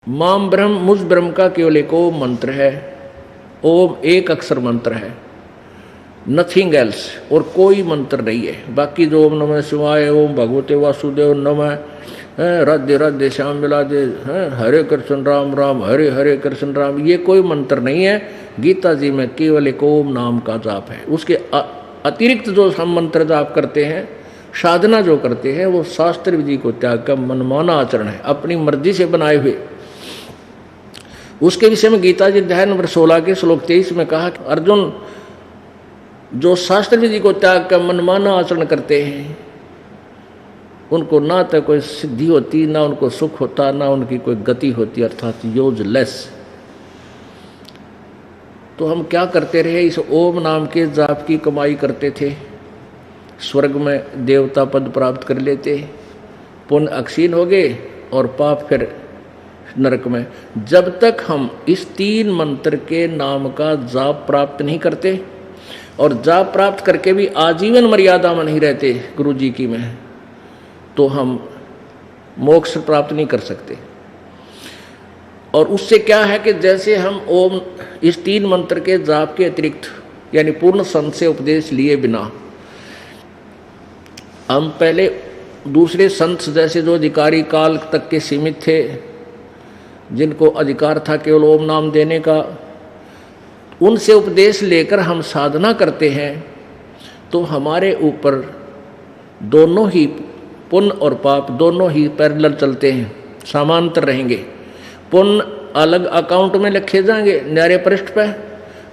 माम ब्रह्म, मुझ ब्रह्म का केवल एक ओम मंत्र है। ओम एक अक्षर मंत्र है, नथिंग एल्स, और कोई मंत्र नहीं है। बाकी जो ओम नमः शिवाय, ओम भगवते वासुदेव नमः, राधे राधे श्याम मिलादे, हरे कृष्ण राम राम, हरे हरे कृष्ण राम, ये कोई मंत्र नहीं है। गीता जी में केवल एक ओम नाम का जाप है। उसके अतिरिक्त जो हम मंत्र जाप करते हैं, साधना जो करते हैं, वो शास्त्र विधि को त्याग कर मनमाना आचरण है, अपनी मर्जी से बनाए हुए। उसके विषय में गीता जी अध्याय नंबर 16 के श्लोक 23 में कहा कि अर्जुन, जो शास्त्र विधि को त्याग कर मनमाना आचरण करते हैं, उनको ना तो कोई सिद्धि होती, ना उनको सुख होता, ना उनकी कोई गति होती, अर्थात यूजलेस। तो हम क्या करते रहे, इस ओम नाम के जाप की कमाई करते थे, स्वर्ग में देवता पद प्राप्त कर लेते, पुण्य अक्षीण हो गए और पाप फिर नरक में। जब तक हम इस 3 मंत्र के नाम का जाप प्राप्त नहीं करते, और जाप प्राप्त करके भी आजीवन मर्यादा में नहीं रहते गुरु जी की में, तो हम मोक्ष प्राप्त नहीं कर सकते। और उससे क्या है कि जैसे हम ओम इस 3 मंत्र के जाप के अतिरिक्त, यानी पूर्ण संत से उपदेश लिए बिना, हम पहले दूसरे संत जैसे जो अधिकारी काल तक के सीमित थे, जिनको अधिकार था केवल ओम नाम देने का, उनसे उपदेश लेकर हम साधना करते हैं, तो हमारे ऊपर दोनों ही पुण्य और पाप दोनों ही पैरेलल चलते हैं, समांतर रहेंगे। पुण्य अलग अकाउंट में लिखे जाएंगे न्यारे पृष्ठ पे,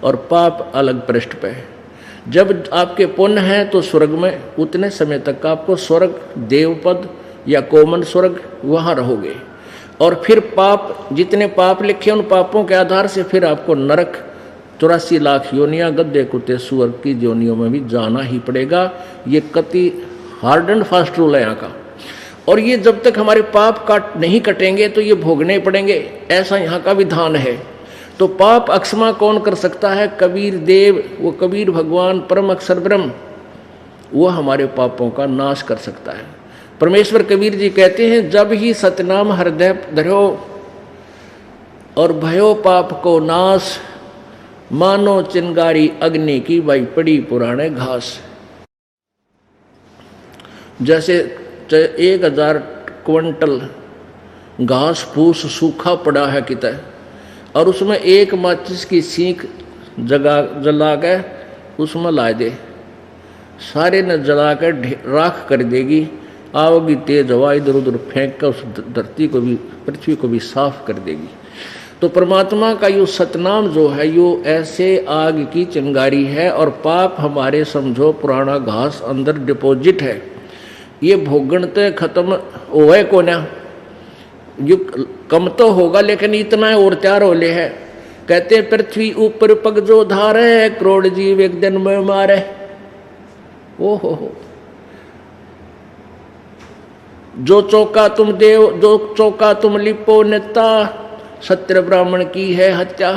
और पाप अलग पृष्ठ पे। जब आपके पुण्य हैं तो स्वर्ग में उतने समय तक आपको स्वर्ग, देवपद या कोमल स्वर्ग, वहाँ रहोगे। और फिर पाप, जितने पाप लिखे उन पापों के आधार से फिर आपको नरक, 84 लाख योनियाँ, गद्दे कुत्ते सुअर की योनियों में भी जाना ही पड़ेगा। ये कति हार्ड एंड फास्ट रूल है यहाँ का। और ये जब तक हमारे पाप नहीं कटेंगे तो ये भोगने पड़ेंगे, ऐसा यहाँ का विधान है। तो पाप अक्षमा कौन कर सकता है? कबीर देव, वो कबीर भगवान परम अक्षर ब्रह्म, वो हमारे पापों का नाश कर सकता है। परमेश्वर कबीर जी कहते हैं, जब ही सतनाम हृदय धरो और भयो पाप को नाश, मानो चिंगारी अग्नि की भाई पड़ी पुराने घास। जैसे 1000 क्विंटल घास फूस सूखा पड़ा है कितने, और उसमें एक माचिस की सीख जला के उसमें ला दे, सारे न जला कर राख कर देगी। आओगी तेज हवा, इधर उधर फेंक कर उस धरती को भी, पृथ्वी को भी साफ कर देगी। तो परमात्मा का यो सतनाम जो है, यो ऐसे आग की चिंगारी है, और पाप हमारे समझो पुराना घास अंदर डिपॉजिट है। ये भोगणते खत्म होए को ना, यो कम तो होगा लेकिन इतना और त्यार होले है। कहते पृथ्वी ऊपर पग जो धारे, करोड़ जीव एक दिन में मारे। ओ हो, जो चौका तुम देव, जो चौका तुम लिपो नेता, सत्य ब्राह्मण की है हत्या।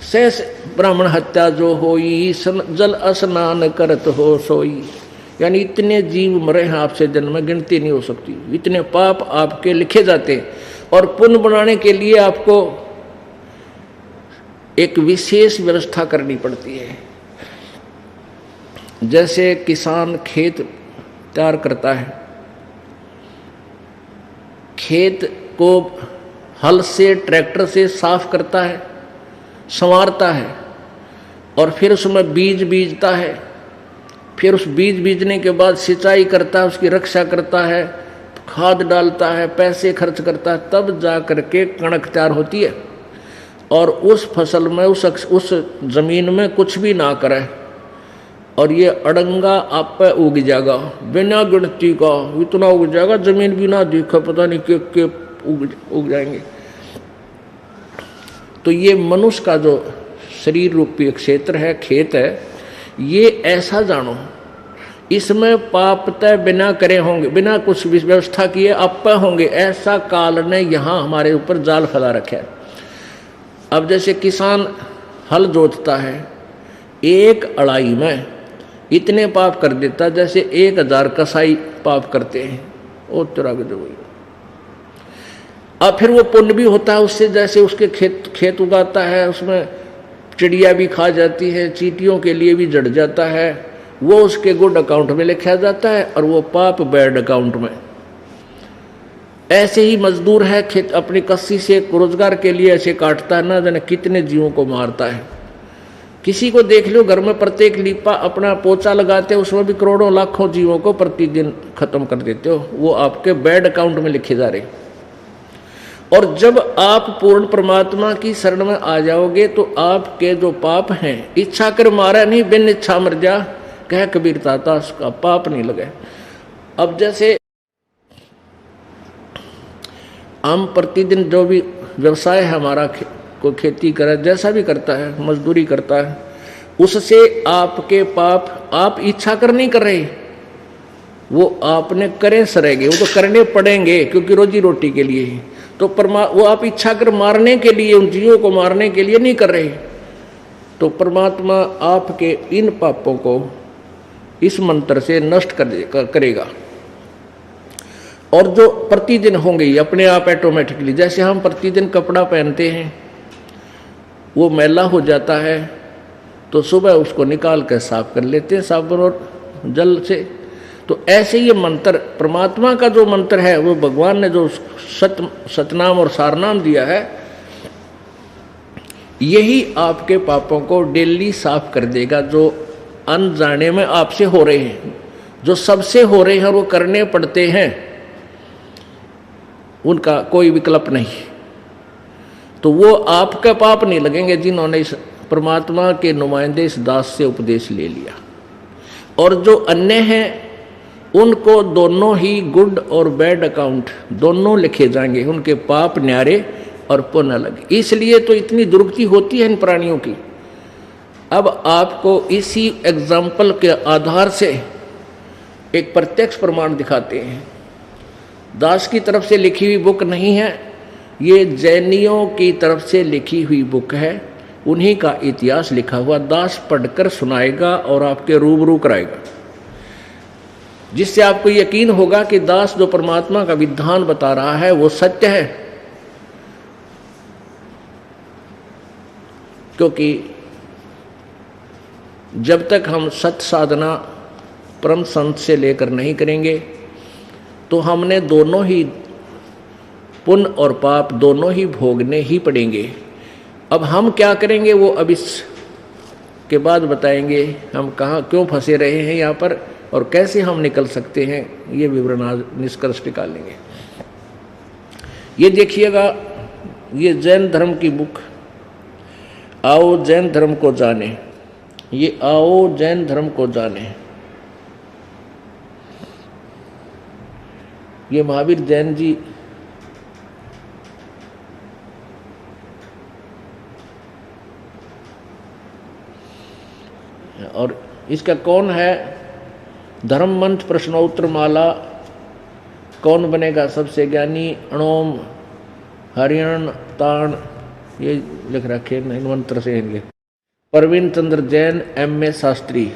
शेष ब्राह्मण हत्या जो होई, जल स्नान करत हो सोई। यानी इतने जीव मरे हैं आपसे जन्म में, गिनती नहीं हो सकती। इतने पाप आपके लिखे जाते, और पुण्य बनाने के लिए आपको एक विशेष व्यवस्था करनी पड़ती है। जैसे किसान खेत तैयार करता है, खेत को हल से, ट्रैक्टर से साफ करता है, संवारता है, और फिर उसमें बीज बीजता है। फिर उस बीज बीजने के बाद सिंचाई करता है, उसकी रक्षा करता है, खाद डालता है, पैसे खर्च करता है, तब जा करके कणक तैयार होती है। और उस फसल में, उस जमीन में कुछ भी ना करे, और ये अड़ंगा आप पे उग जाएगा, बिना गिनती का इतना उग जाएगा, जमीन भी ना देखा, पता नहीं के उग जाएंगे। तो ये मनुष्य का जो शरीर रूपी क्षेत्र है, खेत है, ये ऐसा जानो, इसमें पाप तय बिना करे होंगे, बिना कुछ व्यवस्था किए आप होंगे। ऐसा काल ने यहाँ हमारे ऊपर जाल फैला रखा है। अब जैसे किसान हल जोतता है, एक अड़ाई में इतने पाप कर देता जैसे 1000 कसाई पाप करते हैं। ओ तेरा अब फिर वो पुण्य भी होता है उससे, जैसे उसके खेत उगाता है, उसमें चिड़िया भी खा जाती है, चींटियों के लिए भी जड़ जाता है, वो उसके गुड अकाउंट में लिखा जाता है और वो पाप बैड अकाउंट में। ऐसे ही मजदूर है, खेत अपनी कस्सी से रोजगार के लिए ऐसे काटता है, ना जाने कितने जीवों को मारता है। किसी को देख लो घर में प्रत्येक लीपा अपना पोछा लगाते हो, उसमें भी करोड़ों लाखों जीवों को प्रतिदिन खत्म कर देते हो, वो आपके बैड अकाउंट में लिखे जा रहे। और जब आप पूर्ण परमात्मा की शरण में आ जाओगे तो आपके जो पाप हैं, इच्छा कर मारा नहीं बिन इच्छा मर जा, कह कबीर ताता, उसका पाप नहीं लगे। अब जैसे हम प्रतिदिन जो भी व्यवसाय है हमारा, को खेती करे, जैसा भी करता है, मजदूरी करता है, उससे आपके पाप आप इच्छा कर नहीं कर रहे, वो आपने करे सरेंगे, वो तो करने पड़ेंगे क्योंकि रोजी रोटी के लिए ही। तो वो आप इच्छा कर मारने के लिए, उन जीवों को मारने के लिए नहीं कर रहे। तो परमात्मा आपके इन पापों को इस मंत्र से नष्ट करेगा। और जो प्रतिदिन होंगे अपने आप ऑटोमेटिकली, जैसे हम प्रतिदिन कपड़ा पहनते हैं, वो मैला हो जाता है तो सुबह उसको निकाल कर साफ कर लेते हैं साबुन और जल से। तो ऐसे ये मंत्र, परमात्मा का जो मंत्र है, वो भगवान ने जो सतनाम और सारनाम दिया है, यही आपके पापों को डेली साफ कर देगा। जो अनजाने में आपसे हो रहे हैं, जो सबसे हो रहे हैं, वो करने पड़ते हैं, उनका कोई विकल्प नहीं। तो वो आपका पाप नहीं लगेंगे जिन्होंने इस परमात्मा के नुमाइंदे इस दास से उपदेश ले लिया। और जो अन्य हैं उनको दोनों ही गुड और बैड अकाउंट दोनों लिखे जाएंगे, उनके पाप न्यारे और पुण्य अलग। इसलिए तो इतनी दुर्गति होती है इन प्राणियों की। अब आपको इसी एग्जाम्पल के आधार से एक प्रत्यक्ष प्रमाण दिखाते हैं। दास की तरफ से लिखी हुई बुक नहीं है, ये जैनियों की तरफ से लिखी हुई बुक है। उन्हीं का इतिहास लिखा हुआ दास पढ़कर सुनाएगा और आपके रूबरू कराएगा, जिससे आपको यकीन होगा कि दास जो परमात्मा का विधान बता रहा है वो सत्य है। क्योंकि जब तक हम सत्य साधना परम संत से लेकर नहीं करेंगे तो हमने दोनों ही पुण्य और पाप दोनों ही भोगने ही पड़ेंगे। अब हम क्या करेंगे वो अब इस के बाद बताएंगे, हम कहाँ क्यों फंसे रहे हैं यहाँ पर और कैसे हम निकल सकते हैं, ये विवरण आज निष्कर्ष निकालेंगे। ये देखिएगा, ये जैन धर्म की बुक आओ जैन धर्म को जाने, ये आओ जैन धर्म को जाने, ये महावीर जैन जी और इसका कौन है, धर्म मंच प्रश्नोत्तर माला, कौन बनेगा सबसे ज्ञानी, अणोम हरियण ताण, ये लिख रखे मंत्र से इनके। परवीन चंद्र जैन M.A. शास्त्री।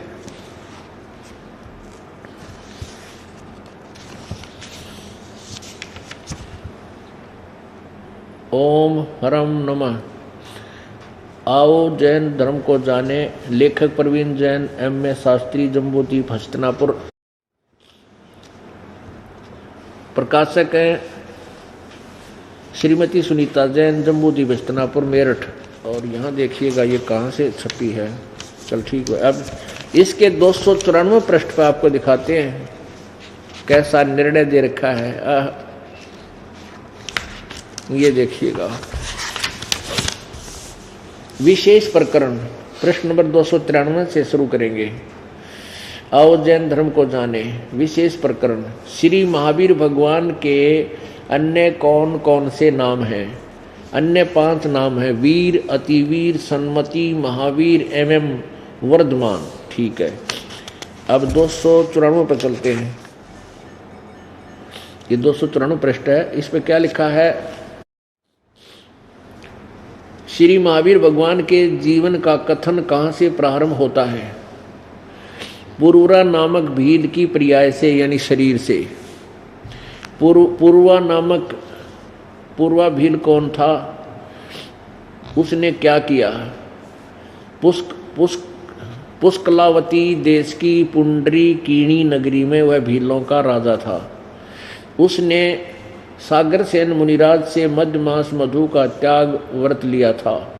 ओम हरम नमः। आओ जैन धर्म को जाने, लेखक प्रवीण जैन M.A. शास्त्री, जम्बूद्वीप हस्तिनापुर। प्रकाशक हैं श्रीमती सुनीता जैन, जम्बूद्वीप हस्तिनापुर, मेरठ। और यहाँ देखिएगा ये कहाँ से छपी है। चल ठीक है, अब इसके 294 पृष्ठ पर आपको दिखाते हैं कैसा निर्णय दे रखा है। ये देखिएगा, विशेष प्रकरण प्रश्न नंबर 293 से शुरू करेंगे। आओ जैन धर्म को जाने, विशेष प्रकरण। श्री महावीर भगवान के अन्य कौन कौन से नाम हैं? अन्य 5 नाम हैं, वीर, अतिवीर, सन्मति, महावीर एवं वर्धमान। ठीक है, अब 294 पर चलते हैं। ये 294 पृष्ठ है, इस पे क्या लिखा है? श्री महावीर भगवान के जीवन का कथन कहाँ से प्रारंभ होता है? पुरुरा नामक भील की पर्याय से, यानी शरीर से। पुरुवा नामक पूर्वा भील कौन था, उसने क्या किया। पुष्कलावती देश की पुंडरी कीणी नगरी में वह भीलों का राजा था। उसने सागरसेन मुनिराज से मध्य मास मधु का त्याग व्रत लिया था,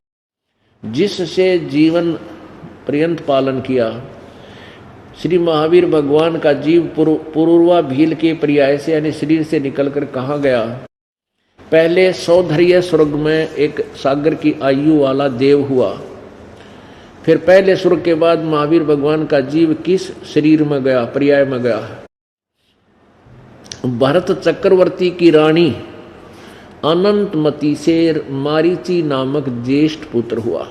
जिससे जीवन पर्यंत पालन किया। श्री महावीर भगवान का जीव पूर्वा भील के पर्याय से यानी शरीर से निकलकर कहाँ गया। पहले सौधर्य स्वर्ग में एक सागर की आयु वाला देव हुआ। फिर पहले स्वर्ग के बाद महावीर भगवान का जीव किस शरीर में गया, पर्याय में गया। भरत चक्रवर्ती की रानी अनंतमती से मारीची नामक ज्येष्ठ पुत्र हुआ।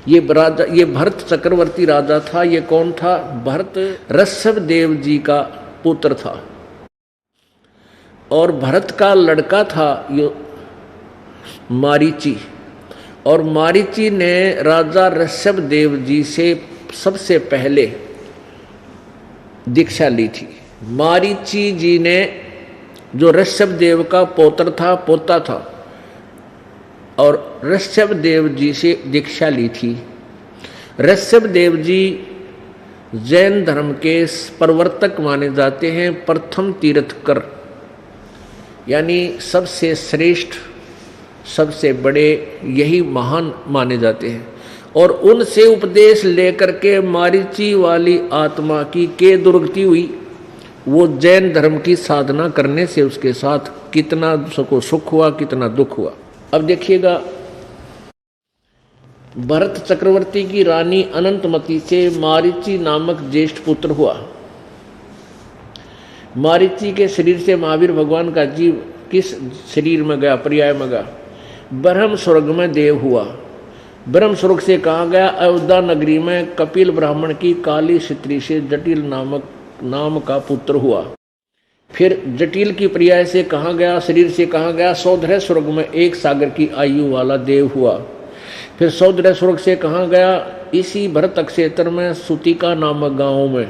ये भरत चक्रवर्ती राजा था। ये कौन था? भरत ऋषभ देव जी का पुत्र था और भरत का लड़का था ये मारीची। और मारीची ने राजा ऋषभ देव जी से सबसे पहले दीक्षा ली थी। मारीची जी ने जो ऋषभ देव का पोता था और ऋषभ देव जी से दीक्षा ली थी। ऋषभ देव जी जैन धर्म के प्रवर्तक माने जाते हैं, प्रथम तीर्थकर यानी सबसे श्रेष्ठ, सबसे बड़े, यही महान माने जाते हैं। और उनसे उपदेश लेकर के मारीची वाली आत्मा की के दुर्गति हुई। वो जैन धर्म की साधना करने से उसके साथ कितना उसको सुख हुआ, कितना दुख हुआ। अब देखिएगा, भरत चक्रवर्ती की रानी अनंतमती से मारीची नामक ज्येष्ठ पुत्र हुआ। मारीची के शरीर से महावीर भगवान का जीव किस शरीर में गया, पर्याय में गया। ब्रह्म स्वर्ग में देव हुआ। ब्रह्म स्वर्ग से कहा गया अयोध्या नगरी में कपिल ब्राह्मण की काली स्त्री से जटिल नाम का पुत्र हुआ। फिर जटिल की पर्याय से कहा गया, शरीर से कहा गया सौधर्य स्वर्ग में एक सागर की आयु वाला देव हुआ। फिर सौधर्य स्वर्ग से कहा गया इसी भरत क्षेत्र में सुतिका नामक गांव में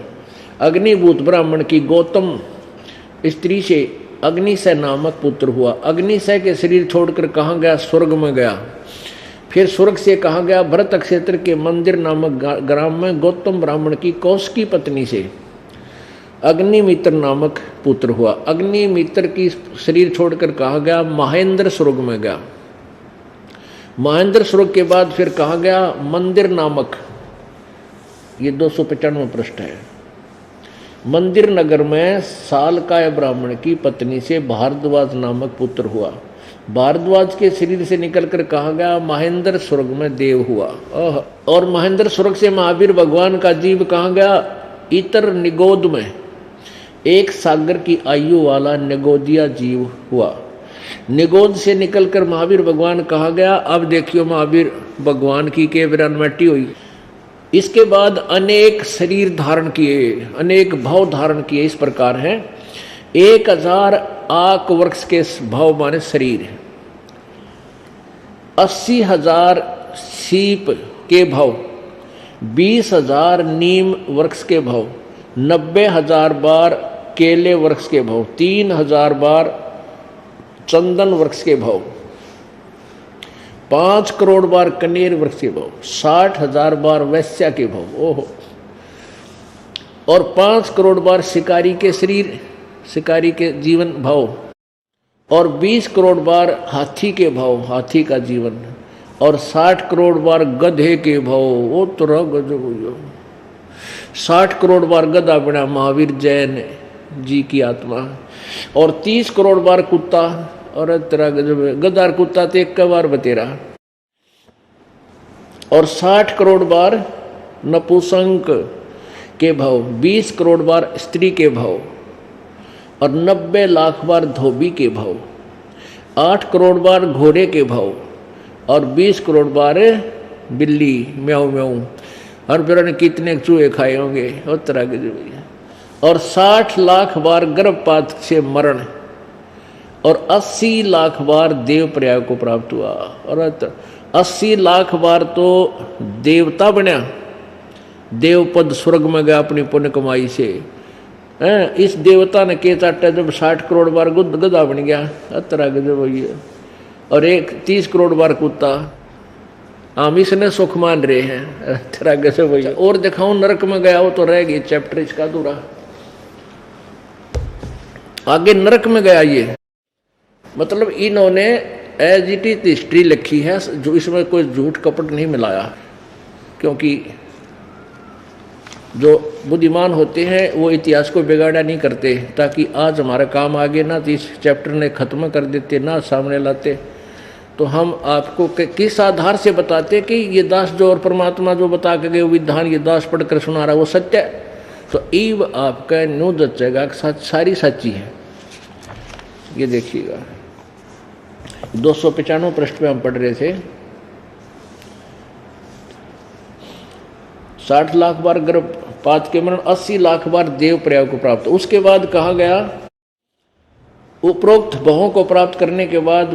अग्निभूत ब्राह्मण की गौतम स्त्री से अग्निशय नामक पुत्र हुआ। अग्निशय के शरीर छोड़कर कहाँ गया, स्वर्ग में गया। फिर स्वर्ग से कहा गया भरत क्षेत्र के मंदिर नामक ग्राम में गौतम ब्राह्मण की कौशिकी पत्नी से अग्निमित्र नामक पुत्र हुआ। अग्निमित्र की शरीर छोड़कर कहा गया महेंद्र स्वर्ग में गया। महेंद्र स्वर्ग के बाद फिर कहा गया मंदिर नामक, ये 295 पृष्ठ है। मंदिर नगर में सालकाय ब्राह्मण की पत्नी से भारद्वाज नामक पुत्र हुआ। भारद्वाज के शरीर से निकलकर कहा गया महेंद्र स्वर्ग में देव हुआ। और महेंद्र स्वर्ग से महावीर भगवान का जीव कहा गया इतर निगोद में एक सागर की आयु वाला निगोदिया जीव हुआ। निगोद से निकलकर महावीर भगवान कहा गया। अब देखियो महावीर भगवान की के विरानमटी हुई। इसके बाद अनेक शरीर धारण किए, अनेक भाव धारण किए। इस प्रकार है 1000 आक वृक्ष के भाव माने शरीर, 80,000 सीप के भाव, 20,000 नीम वृक्ष के भाव, 90,000 बार केले वृक्ष के भाव, 3,000 बार चंदन वृक्ष के भाव, 5 करोड़ बार कनेर वृक्ष के भाव, 60,000 बार वैश्या के भाव, ओहो, और 5 करोड़ बार शिकारी के शरीर, शिकारी के जीवन भाव, और 20 करोड़ बार हाथी के भाव, हाथी का जीवन, और 60 करोड़ बार गधे के भाव। वो तो 60 करोड़ बार गधा बना महावीर जैन जी की आत्मा, और 30 करोड़ बार कुत्ता, और तेरा गधा कुत्ता तो एक बार बतेरा, और 60 करोड़ बार नपुंसक के भाव, 20 करोड़ बार स्त्री के भाव, और 90 लाख बार धोबी के भाव, 8 करोड़ बार घोड़े के भाव, और 20 करोड़ बार बिल्ली म्याऊ म्याऊ, और फिर कितने चूहे खाए होंगे और तरह के, और 60 लाख बार गर्भपात से मरण, और 80 लाख बार देव पर्याय को प्राप्त हुआ, और 80 लाख बार तो देवता बना, देवपद स्वर्ग में गया अपनी पुण्य कमाई से, इस देवता ने के चाटा जब 60 करोड़ बार गधा बन गया अतरा गजब हुई है, और एक 30 करोड़ बार कुत्ता, हम इसने सुख मान रहे हैं तेरा गजब हुई। और दिखाऊं नरक में गया हो तो रह गई चैप्टर इसका अधूरा, आगे नरक में गया ये, मतलब इन्होंने एज इट इज हिस्ट्री लिखी है, जो इसमें कोई झूठ कपट नहीं मिलाया, क्योंकि जो बुद्धिमान होते हैं वो इतिहास को बिगाड़ा नहीं करते, ताकि आज हमारा काम आगे ना तो इस चैप्टर ने खत्म कर देते ना सामने लाते। तो हम आपको किस आधार से बताते कि ये दास जो और परमात्मा जो बता के गए विधान ये दास पढ़कर सुना रहा वो सत्य है, तो ईव आपका न्यू जचेगा सारी सच्ची है। ये देखिएगा 295 पृष्ठ पे हम पढ़ रहे थे, 60 लाख बार गर्भपात के मरण, 80 लाख बार देव प्रयाग को प्राप्त। उसके बाद कहा गया उपरोक्त भवों को प्राप्त करने के बाद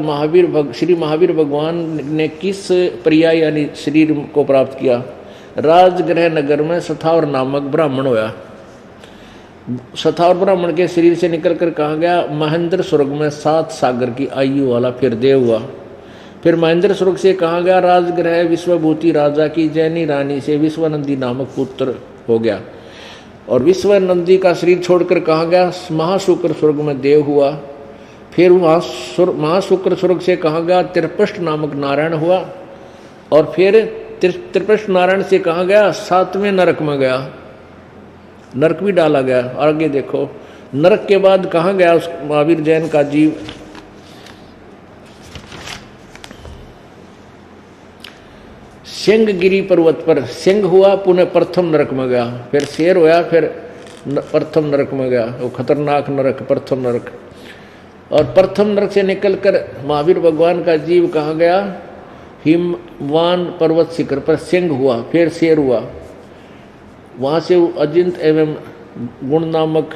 श्री महावीर भगवान ने किस पर्याय यानी शरीर को प्राप्त किया? राजगृह नगर में सथावर नामक ब्राह्मण होया। सथावर ब्राह्मण के शरीर से निकलकर कहा गया महेंद्र स्वर्ग में 7 सागर की आयु वाला फिर देव हुआ। फिर महेंद्र स्वर्ग से कहा गया राजगृह विश्वभूति राजा की जैनी रानी से विश्वनंदी नामक पुत्र हो गया। और विश्वनंदी का शरीर छोड़कर कहा गया महाशुक्र स्वर्ग में देव हुआ। फिर वहाँ महाशुक्र स्वर्ग से कहा गया त्रिपृष्ठ नामक नारायण हुआ। और फिर त्रिपृष्ठ नारायण से कहा गया 7वें नरक में गया, नरक भी डाला गया। आगे देखो नरक के बाद कहाँ गया उस महावीर जैन का जीव? सिंहगिरी पर्वत पर सिंह हुआ, पुनः प्रथम नरक में गया। फिर शेर हुआ, फिर प्रथम नरक में गया, वो खतरनाक नरक प्रथम नरक। और प्रथम नरक से निकलकर महावीर भगवान का जीव कहाँ गया? हिमवान पर्वत शिखर पर सिंह हुआ, फिर शेर हुआ। वहाँ से अजिंत एवं गुण नामक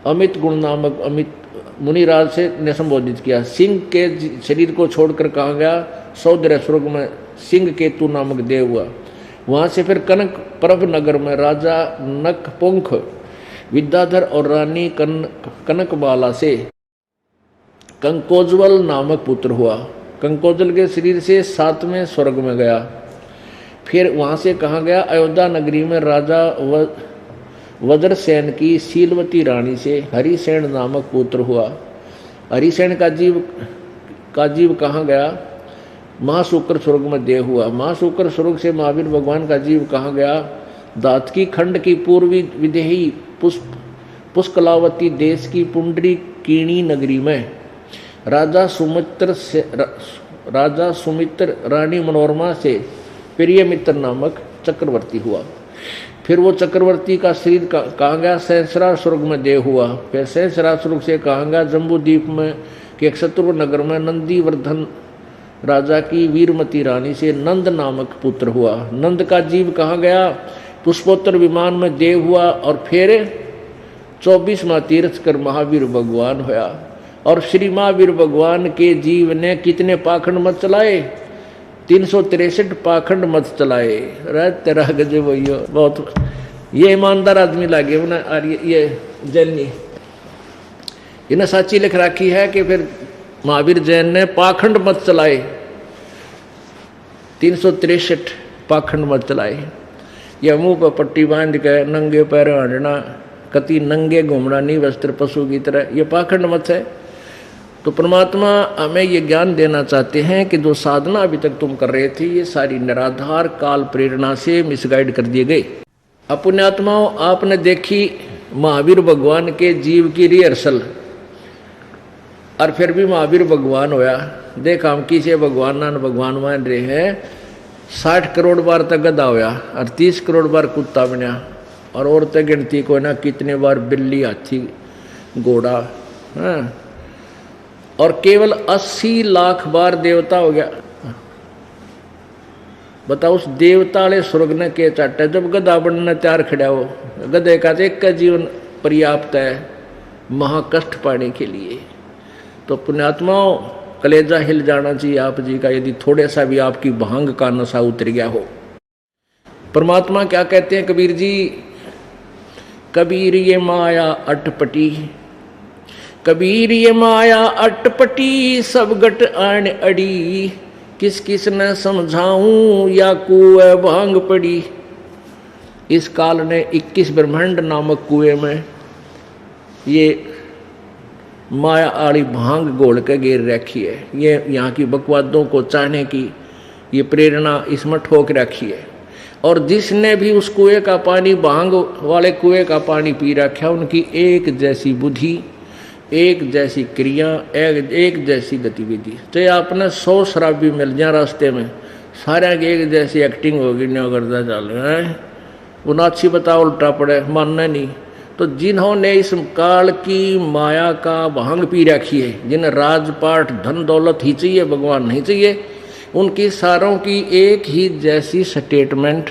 अमित गुण नामक अमित मुनिराज से ने संबोधित किया। सिंह के शरीर को छोड़कर कहा गया सौदर्य स्वर्ग में सिंह केतु नामक देव हुआ। वहाँ से फिर कनक प्रभ नगर में राजा नकपुंख विद्याधर और रानी कनकबाला से कंकोज्वल नामक पुत्र हुआ। कंकोज्वल के शरीर से 7वें स्वर्ग में गया। फिर वहाँ से कहा गया अयोध्या नगरी में राजा वज्रसेन की शीलवती रानी से हरिसेन नामक पुत्र हुआ। हरिसेन का जीव कहाँ गया? महाशुक्र स्वर्ग में देव हुआ। महाशुक्र स्वर्ग से महावीर भगवान का जीव कहाँ गया? दातकी खंड की पूर्वी विदेही पुष्कलावती देश की पुंडरी कीणी नगरी में राजा सुमित्र रानी मनोरमा से प्रिय मित्र नामक चक्रवर्ती हुआ। फिर वो चक्रवर्ती का शरीर कहाँ गया? सहस्रा स्वर्ग में देव हुआ। फिर सहस्रा स्वर्ग से कहाँ गया? जम्बू द्वीप में के क्षत्रुव नगर में नंदीवर्धन राजा की वीरमती रानी से नंद नामक पुत्र हुआ। नंद का जीव कहाँ गया? पुष्पोत्तर विमान में देव हुआ। और फिर 24वां तीर्थ कर महावीर भगवान हुआ। और श्री महावीर भगवान के जीव ने कितने पाखंड मत चलाए? 363 पाखंड मत चलाए। तेरा गजब भैया, बहुत ये ईमानदार आदमी लागे ना। और ये जैनी इन्हें साची लिख रखी है कि फिर महावीर जैन ने पाखंड मत चलाए, 363 पाखंड मत चलाए। यह मुंह पर पट्टी बांध के नंगे पैर हंडना, कति नंगे घूमना, नहीं वस्त्र पशु की तरह, ये पाखंड मत है। तो परमात्मा हमें ये ज्ञान देना चाहते हैं कि जो साधना अभी तक तुम कर रहे थे ये सारी निराधार काल प्रेरणा से मिसगाइड कर दिए गए। पुण्यात्माओं, आपने देखी महावीर भगवान के जीव की रिहर्सल, और फिर भी महावीर भगवान होया। देख हम किसे भगवान नान भगवान मान रहे हैं। 60 करोड़ बार तक गधा होया और 30 करोड़ बार कुत्ता बना, और औरतें गिनती को ना कितने बार बिल्ली, हाथी, घोड़ा, हाँ। और केवल 80 लाख बार देवता हो गया। बताओ उस देवता वाले स्वर्ग ने के चाटा जब गधा बनने तैयार खड़ा हो। गधे का एक का जीवन पर्याप्त है महाकष्ट पाने के लिए। तो पुण्यात्माओं, कलेजा हिल जाना चाहिए आप जी का यदि थोड़े सा भी आपकी भांग का नशा उतर गया हो। परमात्मा क्या कहते हैं कबीर जी कबीर ये माया अटपटी, कबीर ये माया अटपटी, सब गट आन अड़ी, किस किस न समझाऊं या कुएं भांग पड़ी। इस काल ने 21 ब्रह्मांड नामक कुएं में ये माया आड़ी भांग घोल के गिर रखी है। ये यहाँ की बकवादों को चाहने की ये प्रेरणा इसमें ठोक रखी है। और जिसने भी उस कुएं का पानी, भांग वाले कुएं का पानी पी रखा, उनकी एक जैसी बुद्धि, एक जैसी क्रिया, एक जैसी गतिविधि। चाहे आपने 100 शराबी मिल जाए रास्ते में, सारे की एक जैसी एक्टिंग होगी, न करता चल रहा है वो नाची बता उल्टा पड़े, मानना नहीं। तो जिन्होंने इस काल की माया का भांग पी रखी है, जिन्हें राजपाट धन दौलत ही चाहिए, भगवान नहीं चाहिए, उनकी सारों की एक ही जैसी स्टेटमेंट,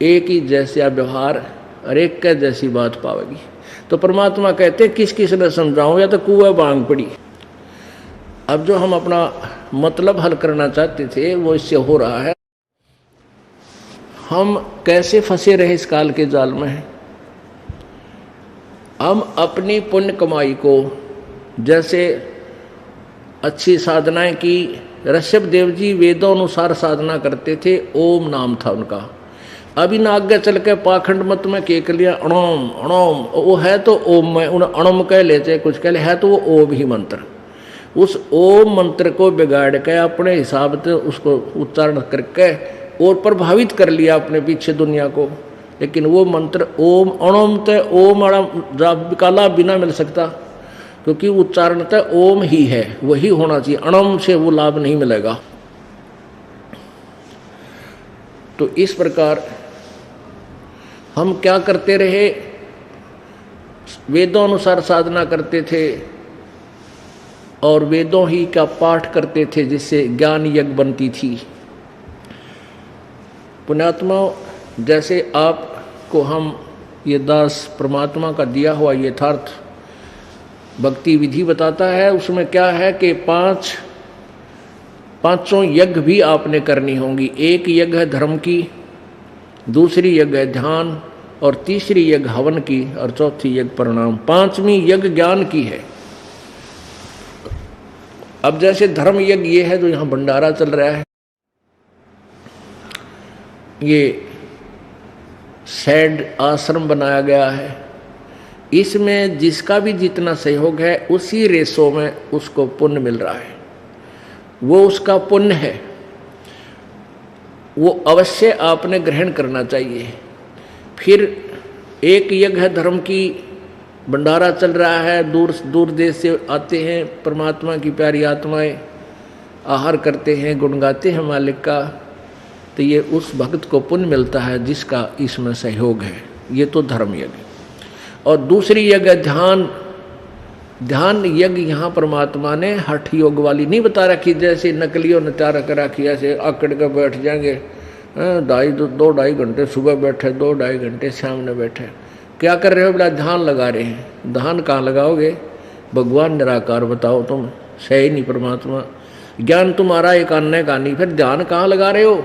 एक ही जैसा व्यवहार और एक का जैसी बात पावेगी। तो परमात्मा कहते किस किस ने समझाऊं, या तो कुएं भांग पड़ी। अब जो हम अपना मतलब हल करना चाहते थे वो इससे हो रहा है। हम कैसे फंसे रहे इस काल के जाल में। हम अपनी पुण्य कमाई को, जैसे अच्छी साधनाएं की, ऋषभ देव जी वेदों अनुसार साधना करते थे, ओम नाम था उनका। अभी ना आगे चल के पाखंड मत में केक लिया अणोम अणोम, वो है तो ओम में, उन्हें अणोम कह लेते, कुछ कह ले, है तो वो ओम ही मंत्र। उस ओम मंत्र को बिगाड़ के अपने हिसाब से उसको उच्चारण करके और प्रभावित कर लिया अपने पीछे दुनिया को। लेकिन वो मंत्र ओम अणोम ते ओम का लाभ बिना मिल सकता, क्योंकि उच्चारण तो ओम ही है, वही होना चाहिए, अणोम से वो लाभ नहीं मिलेगा। तो इस प्रकार हम क्या करते रहे, वेदों अनुसार साधना करते थे और वेदों ही का पाठ करते थे, जिससे ज्ञान यज्ञ बनती थी। पुण्यात्मा, जैसे आपको हम ये दास परमात्मा का दिया हुआ यथार्थ भक्ति विधि बताता है, उसमें क्या है कि पांचों यज्ञ भी आपने करनी होंगी। एक यज्ञ है धर्म की, दूसरी यज्ञ है ध्यान, और तीसरी यज्ञ हवन की, और चौथी यज्ञ प्रणाम, पांचवी यज्ञ ज्ञान की है। अब जैसे धर्म यज्ञ ये है जो यहाँ भंडारा चल रहा है, ये सैड आश्रम बनाया गया है, इसमें जिसका भी जितना सहयोग है उसी रेशों में उसको पुण्य मिल रहा है, वो उसका पुण्य है, वो अवश्य आपने ग्रहण करना चाहिए। फिर एक यज्ञ है धर्म की, भंडारा चल रहा है, दूर दूर देश से आते हैं परमात्मा की प्यारी आत्माएं, आहार करते हैं, गुण गाते हैं मालिक का, तो ये उस भक्त को पुण्य मिलता है जिसका इसमें सहयोग है। ये तो धर्म यज्ञ। और दूसरी यज्ञ ध्यान, ध्यान यज्ञ यहाँ परमात्मा ने हठ योग वाली नहीं बता रखी, जैसे नकलियों ने तैयार कर रखी, ऐसे आकड़ कर बैठ जाएंगे, 2-2.5 घंटे सुबह बैठे, 2-2.5 घंटे सामने बैठे, क्या कर रहे हो? बोला ध्यान लगा रहे हैं। ध्यान कहाँ लगाओगे? भगवान निराकार बताओ, तुम सही नहीं परमात्मा, ज्ञान तुम्हारा एक अन्य का नहीं, फिर ध्यान कहाँ लगा रहे हो?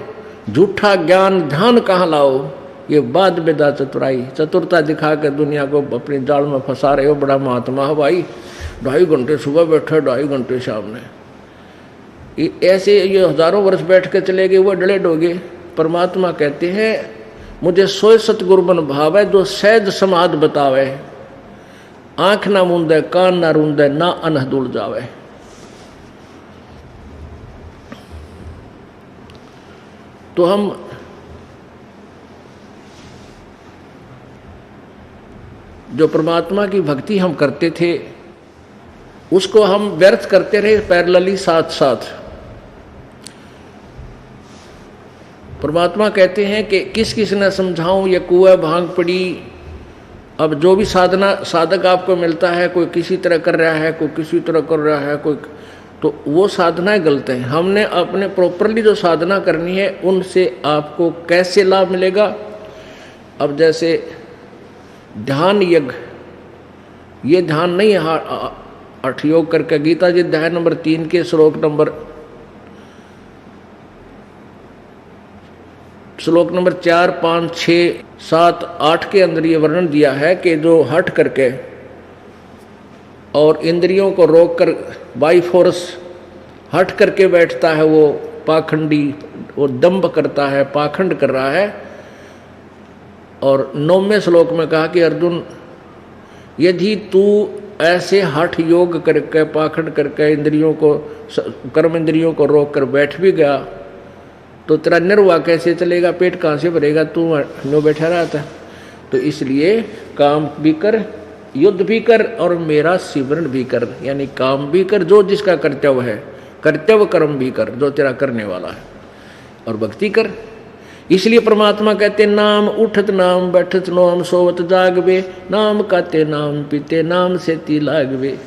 झूठा ज्ञान ध्यान कहाँ लाओ? ये बाद बेदा चतुराई, चतुरता दिखा के दुनिया को अपने जाल में फंसा रहे हो। बड़ा महात्मा है भाई, 2.5 घंटे सुबह बैठे, 2.5 घंटे सामने, ऐसे ये हजारों वर्ष बैठ के चले गए, वो डले डोगे। परमात्मा कहते हैं मुझे सोए सतगुरु बन भावे, जो सहज समाध बतावे, आंख ना मूंदे, कान ना रूंदे, ना अनह दुल जावे। तो हम जो परमात्मा की भक्ति हम करते थे उसको हम व्यर्थ करते रहे पैरेलली साथ साथ। परमात्मा कहते हैं कि किस किस ने समझाऊं, ये कुएं भांग पड़ी। अब जो भी साधना साधक आपको मिलता है, कोई किसी तरह कर रहा है, कोई किसी तरह कर रहा है, कोई, तो वो साधनाएं गलत हैं। हमने अपने प्रॉपरली जो साधना करनी है उनसे आपको कैसे लाभ मिलेगा। अब जैसे ध्यान यज्ञ, ये ध्यान नहीं है हठ योग करके। गीता जी अध्याय नंबर 3 के श्लोक नंबर श्लोक नंबर 4, 5, 6, 7, 8 के अंदर ये वर्णन दिया है कि जो हट करके और इंद्रियों को रोककर बाई फोर्स हट करके बैठता है, वो पाखंडी, वो दंभ करता है, पाखंड कर रहा है। और 9वें श्लोक में कहा कि अर्जुन, यदि तू ऐसे हठ योग करके पाखंड करके इंद्रियों को, कर्म इंद्रियों को रोक कर बैठ भी गया तो तेरा निर्वाह कैसे चलेगा, पेट कहाँ से भरेगा, तू नो बैठा रहता। तो इसलिए काम भी कर, युद्ध भी कर और मेरा सिमरण भी कर, यानी काम भी कर जो जिसका कर्तव्य है, कर्तव्य कर्म भी कर जो तेरा करने वाला है, और भक्ति कर। इसलिए परमात्मा कहते नाम उठत नाम बैठत नोम सोवत जागवे, नाम काते नाम पीते नाम से ती लागवे।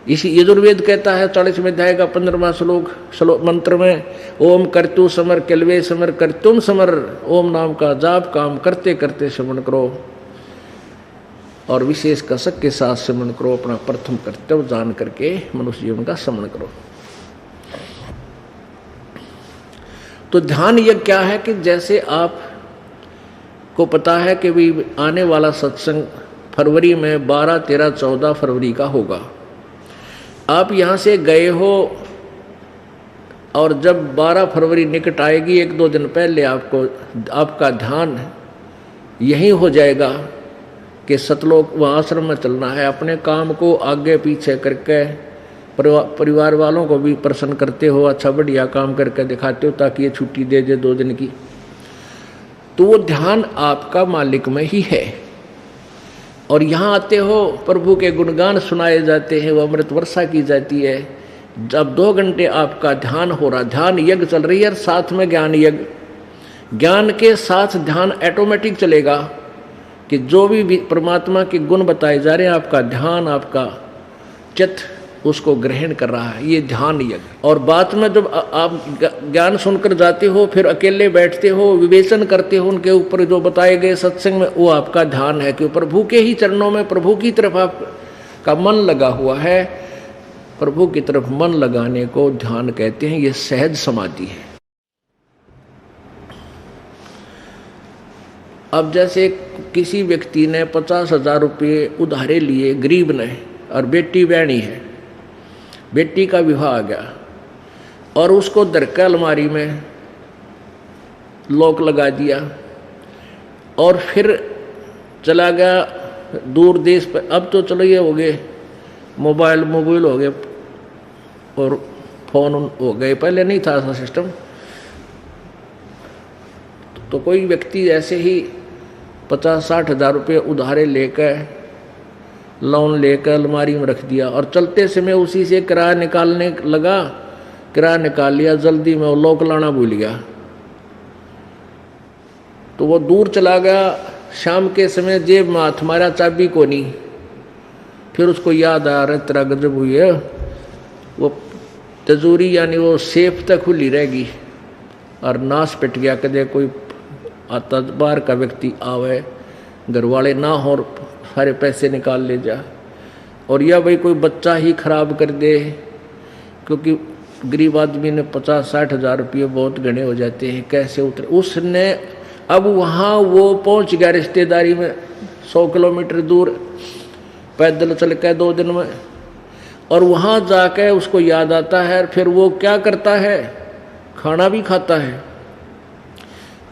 इसी यजुर्वेद कहता है 40वें अध्याय का 15वां श्लोक मंत्र में, ओम करतु समर किलवे समर करतुम समर, ओम नाम का जाप काम करते करते श्रवण करो और विशेष कसक के साथ श्रवण करो, अपना प्रथम कर्तव्य जान करके मनुष्य जीवन का श्रवण करो। तो ध्यान यज्ञ क्या है कि जैसे आप को पता है कि भी आने वाला सत्संग फरवरी में 12, 13, 14 फरवरी का होगा। आप यहाँ से गए हो और जब 12 फरवरी निकट आएगी, 1-2 दिन पहले आपका ध्यान यही हो जाएगा कि सतलोक वहाँ आश्रम में चलना है। अपने काम को आगे पीछे करके परिवार वालों को भी प्रसन्न करते हो, अच्छा बढ़िया काम करके दिखाते हो ताकि ये छुट्टी दे दे 2 दिन की। तो वो ध्यान आपका मालिक में ही है। और यहाँ आते हो, प्रभु के गुणगान सुनाए जाते हैं, वो अमृत वर्षा की जाती है। जब 2 घंटे आपका ध्यान हो रहा, ध्यान यज्ञ चल रही है और साथ में ज्ञान यज्ञ, ज्ञान के साथ ध्यान ऑटोमेटिक चलेगा कि जो भी परमात्मा के गुण बताए जा रहे हैं, आपका ध्यान, आपका चित्त उसको ग्रहण कर रहा है, ये ध्यान यज्ञ। और बात में जब आप ज्ञान सुनकर जाते हो, फिर अकेले बैठते हो, विवेचन करते हो उनके ऊपर जो बताए गए सत्संग में, वो आपका ध्यान है कि प्रभु के ही चरणों में, प्रभु की तरफ आपका मन लगा हुआ है। प्रभु की तरफ मन लगाने को ध्यान कहते हैं, ये सहज समाधि है। अब जैसे किसी व्यक्ति ने 50,000 रुपये उधारे लिए, गरीब ने, और बेटी बहनी है, बेटी का विवाह आ गया और उसको दरका अलमारी में लॉक लगा दिया और फिर चला गया दूर देश पर। अब तो चलो ये हो गए मोबाइल हो गए और फोन हो गए, पहले नहीं था ऐसा सिस्टम। तो कोई व्यक्ति ऐसे ही 50-60 हज़ार रुपये उधारे लेकर, लोन लेकर अलमारी में रख दिया और चलते समय उसी से किराया निकालने लगा। किराया निकाल लिया, जल्दी में वो लॉक लाना भूल गया। तो वो दूर चला गया, शाम के समय जेब में हाथ मारा, चाबी को नहीं। फिर उसको याद आ रहा, तेरा गजब हुई है, वो तिजोरी यानी वो सेफ तक खुली रहेगी और नाश पिट गया। कदे कोई आता बाहर का व्यक्ति आवे, घर वाले ना हो, सारे पैसे निकाल ले जा। और या भाई कोई बच्चा ही खराब कर दे, क्योंकि गरीब आदमी ने 50-60 हज़ार रुपये बहुत घने हो जाते हैं, कैसे उतरे। उसने अब वहाँ वो पहुँच गया रिश्तेदारी में 100 किलोमीटर दूर, पैदल चल के 2 दिन में। और वहाँ जाके उसको याद आता है, फिर वो क्या करता है, खाना भी खाता है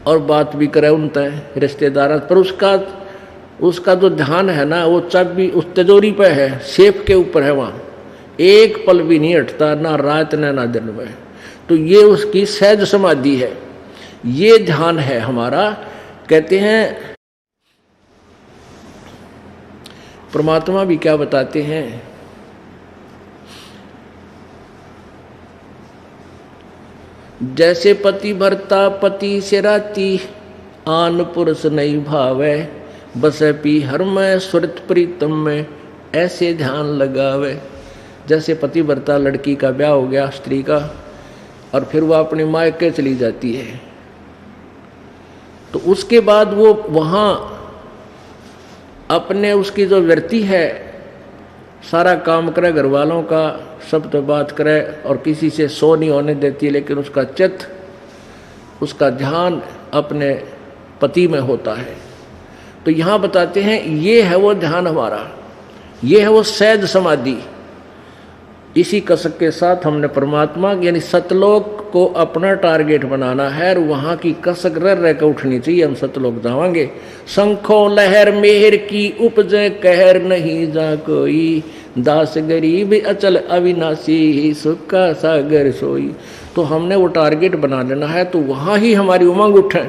और बात भी करे उनसे रिश्तेदार पर। उसका जो ध्यान है ना, वो चाबी उस तिजोरी पे है, सेफ के ऊपर है, वहाँ एक पल भी नहीं हटता, ना रात ना दिन में। तो ये उसकी सहज समाधि है, ये ध्यान है हमारा। कहते हैं परमात्मा भी क्या बताते हैं, जैसे पति भरता पति से राती, आन पुरुष नहीं भावे, बस पी हर में सुरत प्रीतम में, ऐसे ध्यान लगावे। जैसे पति भरता, लड़की का ब्याह हो गया स्त्री का, और फिर वह अपने मायके चली जाती है, तो उसके बाद वो वहाँ अपने उसकी जो वृत्ति है सारा काम करे, घर वालों का सब तो बात करे और किसी से सो नहीं होने देती, लेकिन उसका चित्त, उसका ध्यान अपने पति में होता है। तो यहाँ बताते हैं ये है वो ध्यान हमारा, ये है वो सहज समाधि। इसी कसक के साथ हमने परमात्मा यानी सतलोक को अपना टारगेट बनाना है और वहाँ की कसक रह कर उठनी चाहिए। हम सतलोक जावांगे। शंखों लहर मेहर की उपजे कहर नहीं जा कोई, दास गरीब अचल अविनाशी सुख का सागर सोई। तो हमने वो टारगेट बना लेना है, तो वहाँ ही हमारी उमंग उठे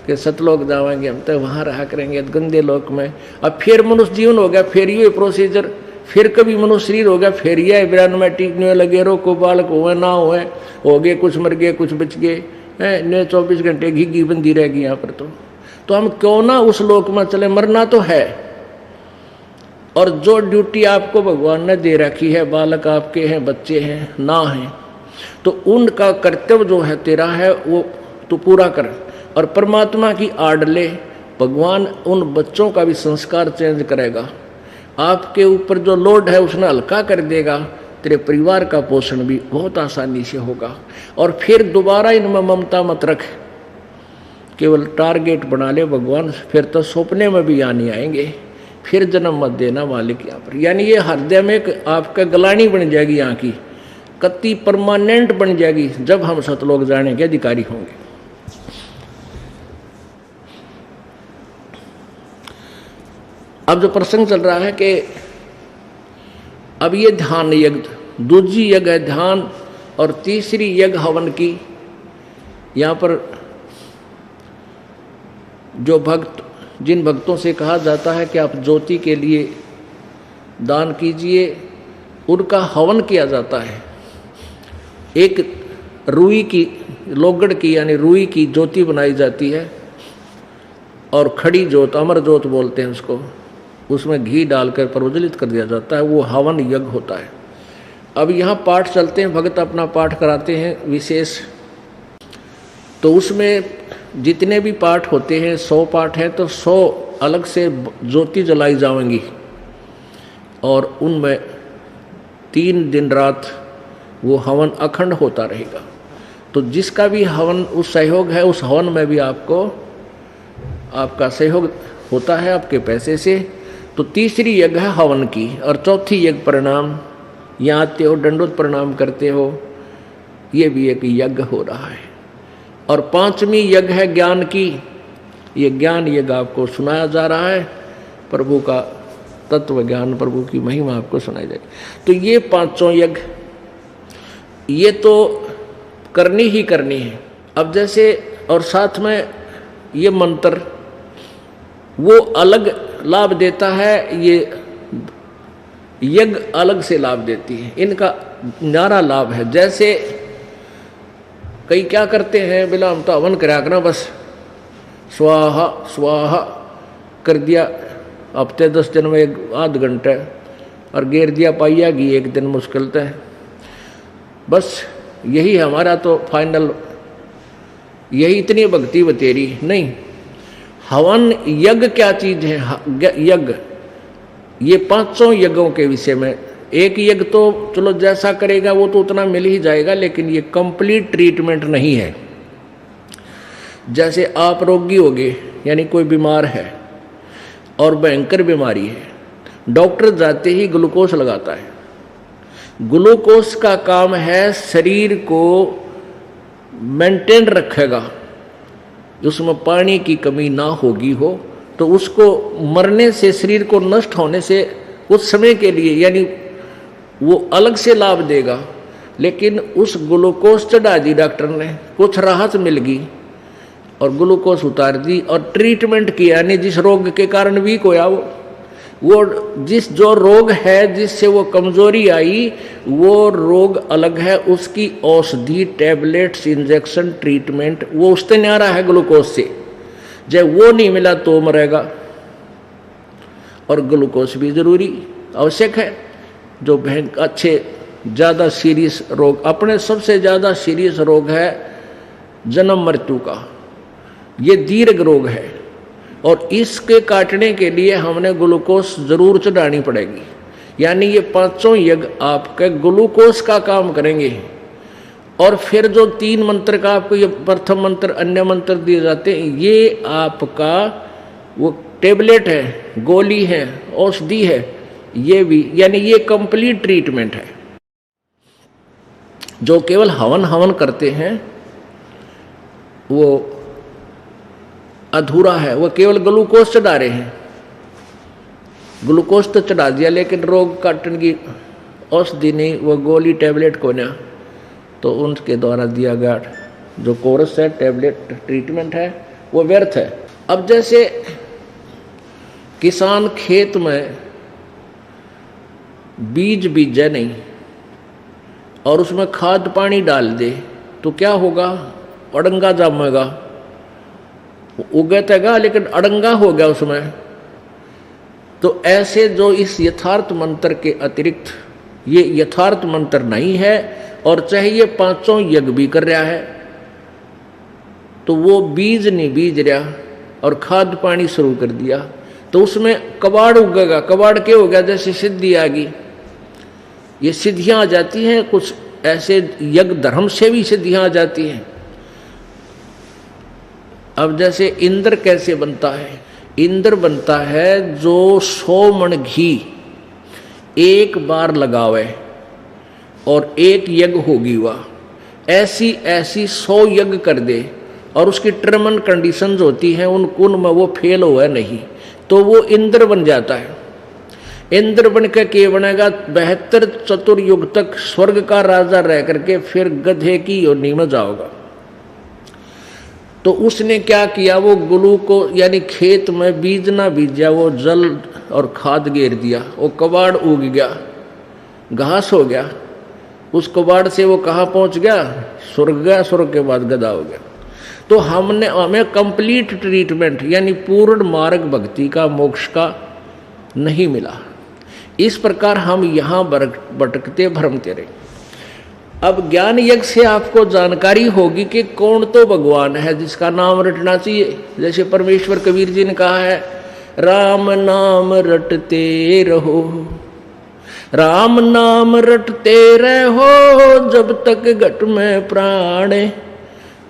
कि सतलोक जावांगे हम, तो वहाँ रहा करेंगे गंदे लोक में। अब फिर मनुष्य जीवन हो गया, फिर ये प्रोसीजर, फिर कभी मनुष्य शरीर हो गया, फिर यह ब्रानोमेटिक ने लगे रो को बालक हुए ना हुए, हो गए कुछ मर गए कुछ बच गए ने 24 घंटे घी बंदी रहेगी यहाँ पर। तो हम क्यों ना उस लोक में चले, मरना तो है। और जो ड्यूटी आपको भगवान ने दे रखी है, बालक आपके हैं, बच्चे हैं ना हैं, तो उनका कर्तव्य जो है तेरा है वो तो पूरा कर। और परमात्मा की आड़ ले, भगवान उन बच्चों का भी संस्कार चेंज करेगा, आपके ऊपर जो लोड है उसने हल्का कर देगा, तेरे परिवार का पोषण भी बहुत आसानी से होगा। और फिर दोबारा इनमें ममता मत रख, केवल टारगेट बना ले भगवान, फिर तो सपने में भी आने आएंगे, फिर जन्म मत देना मालिक यहाँ पर। यानी ये हृदय में एक आपका गलानी बन जाएगी, यहाँ की कत्ती परमानेंट बन जाएगी जब हम सतलोक जाने के अधिकारी होंगे। अब जो प्रसंग चल रहा है कि अब ये ध्यान यज्ञ, दूसरी यज्ञ है ध्यान और तीसरी यज्ञ हवन की। यहाँ पर जो भक्त, जिन भक्तों से कहा जाता है कि आप ज्योति के लिए दान कीजिए, उनका हवन किया जाता है। एक रुई की, लोगड़ की यानी रुई की ज्योति बनाई जाती है और खड़ी ज्योत, अमर ज्योत बोलते हैं उसको, उसमें घी डालकर प्रज्वलित कर दिया जाता है, वो हवन यज्ञ होता है। अब यहाँ पाठ चलते हैं, भगत अपना पाठ कराते हैं विशेष, तो उसमें जितने भी पाठ होते हैं 100 पाठ हैं, तो 100 अलग से ज्योति जलाई जाएंगी और उनमें 3 दिन रात वो हवन अखंड होता रहेगा। तो जिसका भी हवन उस सहयोग है, उस हवन में भी आपको आपका सहयोग होता है आपके पैसे से। तो तीसरी यज्ञ है हवन की, और चौथी यज्ञ प्रणाम, यहाँ आते हो दंडोत प्रणाम करते हो, ये भी एक यज्ञ हो रहा है। और 5वीं यज्ञ है ज्ञान की, ये ज्ञान यज्ञ आपको सुनाया जा रहा है, प्रभु का तत्व ज्ञान, प्रभु की महिमा आपको सुनाई जाएगी। तो ये 5 यज्ञ ये तो करनी ही करनी है। अब जैसे और साथ में ये मंत्र वो अलग लाभ देता है, ये यज्ञ अलग से लाभ देती है, इनका न्यारा लाभ है। जैसे कई क्या करते हैं, बिला हम तो हवन करा करना, बस स्वाहा स्वाहा कर दिया, हफ्ते 10 दिन में 1 आध घंटे, और घेर दिया पाइया घी 1 दिन मुश्किल है, बस यही हमारा तो फाइनल, यही इतनी भक्ति बतेरी नहीं। हवन यज्ञ क्या चीज है? यज्ञ ये 500 यज्ञों के विषय में, एक यज्ञ तो चलो जैसा करेगा वो तो उतना मिल ही जाएगा, लेकिन ये कंप्लीट ट्रीटमेंट नहीं है। जैसे आप रोगी हो गए, यानी कोई बीमार है और भयंकर बीमारी है, डॉक्टर जाते ही ग्लूकोज लगाता है। ग्लूकोज का काम है शरीर को मेंटेन रखेगा, उसमें पानी की कमी ना होगी हो, तो उसको मरने से, शरीर को नष्ट होने से उस समय के लिए यानी वो अलग से लाभ देगा। लेकिन उस ग्लूकोज चढ़ा दी डॉक्टर ने, कुछ राहत मिल गई और ग्लूकोज उतार दी और ट्रीटमेंट किया, यानी जिस रोग के कारण वीक होया वो जिस जो रोग है जिससे वो कमजोरी आई, वो रोग अलग है, उसकी औषधि, टैबलेट्स, इंजेक्शन, ट्रीटमेंट वो उससे न्यारा है ग्लूकोज से। जब वो नहीं मिला तो मरेगा, और ग्लूकोज भी जरूरी आवश्यक है। जो अच्छे ज़्यादा सीरियस रोग, अपने सबसे ज़्यादा सीरियस रोग है जन्म मृत्यु का, ये दीर्घ रोग है, और इसके काटने के लिए हमने ग्लूकोज जरूर चढ़ानी पड़ेगी। यानी ये 500 यज्ञ आपके ग्लूकोज का काम करेंगे। और फिर जो 3 मंत्र का आपको ये प्रथम मंत्र अन्य मंत्र दिए जाते हैं, ये आपका वो टेबलेट है, गोली है, औषधि है, ये भी, यानी ये कंप्लीट ट्रीटमेंट है। जो केवल हवन हवन करते हैं वो अधूरा है, वो केवल ग्लूकोज चढ़ा रहे हैं। ग्लूकोज तो चढ़ा दिया लेकिन रोग काटने की औषधि नहीं, वो गोली टैबलेट को ना, तो उनके द्वारा दिया गया जो कोर्स है, टैबलेट ट्रीटमेंट है, वो व्यर्थ है। अब जैसे किसान खेत में बीज बीजे नहीं और उसमें खाद पानी डाल दे तो क्या होगा? अड़ंगा जमेगा, उगेगा लेकिन अड़ंगा हो गया उसमें। तो ऐसे जो इस यथार्थ मंत्र के अतिरिक्त ये यथार्थ मंत्र नहीं है और चाहे ये 5 यज्ञ भी कर रहा है तो वो बीज नहीं बीज रहा और खाद पानी शुरू कर दिया तो उसमें कबाड़ उगेगा। कबाड़ क्या हो गया? जैसे सिद्धि आ गई, ये सिद्धियां आ जाती हैं, कुछ ऐसे यज्ञ धर्म से भी सिद्धियां आ जाती हैं। अब जैसे इंद्र कैसे बनता है? इंद्र बनता है जो 100 मन घी एक बार लगावे और एक यज्ञ होगी, वह ऐसी 100 यज्ञ कर दे और उसकी टर्म एंड कंडीशंस होती हैं, उनमें वो फेल हुआ नहीं तो वो इंद्र बन जाता है। इंद्र बन के क्या बनेगा? 72 चतुर्युग तक स्वर्ग का राजा रह करके फिर गधे की योनि में जाओगा। तो उसने क्या किया? वो गुलू को यानी खेत में बीज ना बीजा, वो जल और खाद घेर दिया, वो कबाड़ उग गया, घास हो गया। उस कबाड़ से वो कहाँ पहुंच गया? स्वर्ग गया, स्वर्ग के बाद गधा हो गया। तो हमें कंप्लीट ट्रीटमेंट यानी पूर्ण मार्ग भक्ति का, मोक्ष का नहीं मिला। इस प्रकार हम यहाँ भटकते भ्रमते रहे। अब ज्ञान यज्ञ से आपको जानकारी होगी कि कौन तो भगवान है जिसका नाम रटना चाहिए। जैसे परमेश्वर कबीर जी ने कहा है, राम नाम रटते रहो, राम नाम रटते रहो, जब तक घट में प्राण,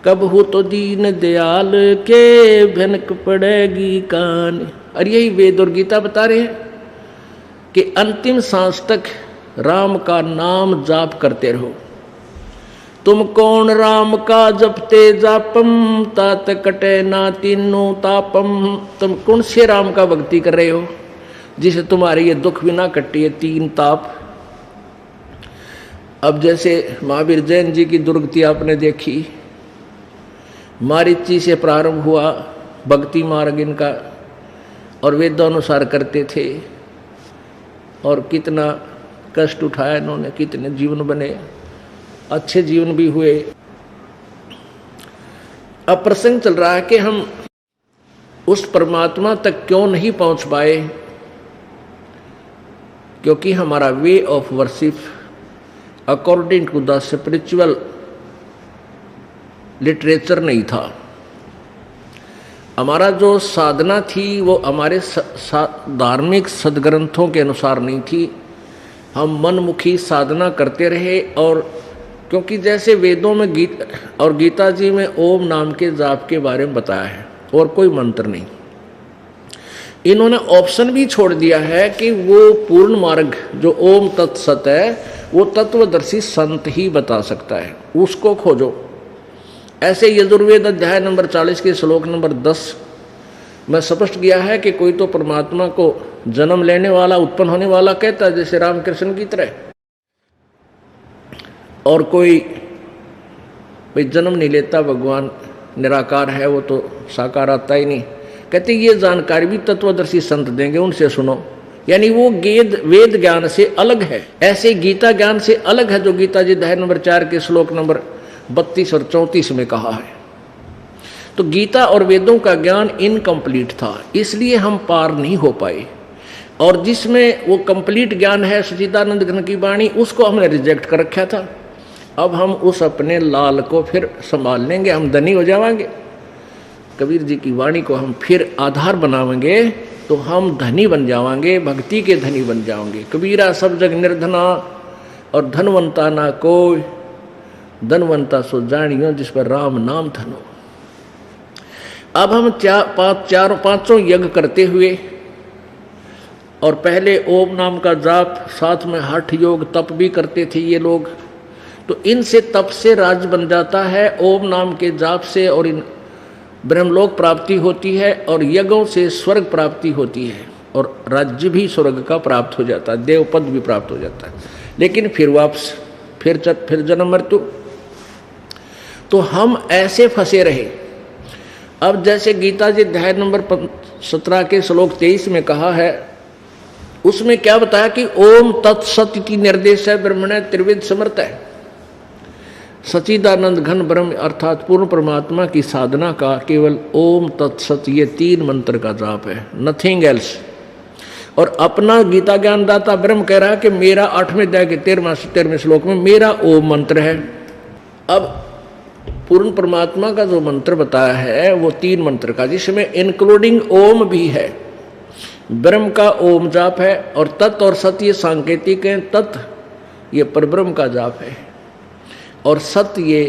कब हो तो दीन दयाल के भनक पड़ेगी कान। और यही वेद और गीता बता रहे हैं कि अंतिम सांस तक राम का नाम जाप करते रहो। तुम कौन राम का जपते जापम, तात कटे ना तीनों तापम। तुम कौन से राम का भक्ति कर रहे हो जिसे तुम्हारे ये दुख भी ना कटे, ये 3 ताप। अब जैसे महावीर जैन जी की दुर्गति आपने देखी, मारीची से प्रारंभ हुआ भक्ति मार्ग इनका और वेदानुसार करते थे और कितना कष्ट उठाया इन्होंने, कितने जीवन बने, अच्छे जीवन भी हुए। अब प्रसंग चल रहा है कि हम उस परमात्मा तक क्यों नहीं पहुंच पाए, क्योंकि हमारा way of worship according to the spiritual literature नहीं था। हमारा जो साधना थी वो हमारे धार्मिक सदग्रंथों के अनुसार नहीं थी। हम मनमुखी साधना करते रहे और क्योंकि जैसे वेदों में गीता जी में ओम नाम के जाप के बारे में बताया है और कोई मंत्र नहीं, इन्होंने ऑप्शन भी छोड़ दिया है कि वो पूर्ण मार्ग जो ओम तत्सत है वो तत्वदर्शी संत ही बता सकता है, उसको खोजो। ऐसे यजुर्वेद अध्याय नंबर 40 के श्लोक नंबर 10 में स्पष्ट किया है कि कोई तो परमात्मा को जन्म लेने वाला, उत्पन्न होने वाला कहता है, जैसे रामकृष्ण की तरह, और कोई भाई जन्म नहीं लेता, भगवान निराकार है, वो तो साकार आता ही नहीं। कहते ये जानकारी भी तत्वदर्शी संत देंगे, उनसे सुनो। यानी वो वेद ज्ञान से अलग है, ऐसे गीता ज्ञान से अलग है जो गीता जी अध्याय नंबर 4 के श्लोक नंबर 32 और 34 में कहा है। तो गीता और वेदों का ज्ञान इनकम्प्लीट था, इसलिए हम पार नहीं हो पाए। और जिसमें वो कंप्लीट ज्ञान है सच्चिदानंद घन की वाणी, उसको हमने रिजेक्ट कर रखा था। अब हम उस अपने लाल को फिर संभाल लेंगे, हम धनी हो जाएंगे। कबीर जी की वाणी को हम फिर आधार बनावेंगे तो हम धनी बन जाएंगे, भक्ति के धनी बन जाएंगे। कबीरा सब जग निर्धना और धनवंता ना कोई, धनवंता सो जानियो जिस पर राम नाम धनो। अब हम पांचों यज्ञ करते हुए और पहले ओम नाम का जाप, साथ में हठ योग तप भी करते थे ये लोग। तो इनसे तप से राज बन जाता है, ओम नाम के जाप से, और इन ब्रह्मलोक प्राप्ति होती है, और यज्ञों से स्वर्ग प्राप्ति होती है, और राज्य भी स्वर्ग का प्राप्त हो जाता है, देवपद भी प्राप्त हो जाता है। लेकिन फिर वापस फिर जन्म मृत्यु। तो हम ऐसे फंसे रहे। अब जैसे गीता जी अध्याय नंबर 17 के श्लोक 23 में कहा है, उसमें क्या बताया कि ओम तत्सत इति निर्देश है ब्रह्मणे त्रिविध समर्थ है। सच्चिदानंद घन ब्रह्म अर्थात पूर्ण परमात्मा की साधना का केवल ओम तत्सत ये 3 मंत्र का जाप है, नथिंग एल्स। और अपना गीता ज्ञानदाता ब्रह्म कह रहा है कि मेरा 8वें अध्याय के 13वें श्लोक में मेरा ओम मंत्र है। अब पूर्ण परमात्मा का जो मंत्र बताया है वो 3 मंत्र का, जिसमें इंक्लूडिंग ओम भी है। ब्रह्म का ओम जाप है, और तत् और सत ये सांकेतिक है। तत् ये परब्रह्म का जाप है, और सत्य ये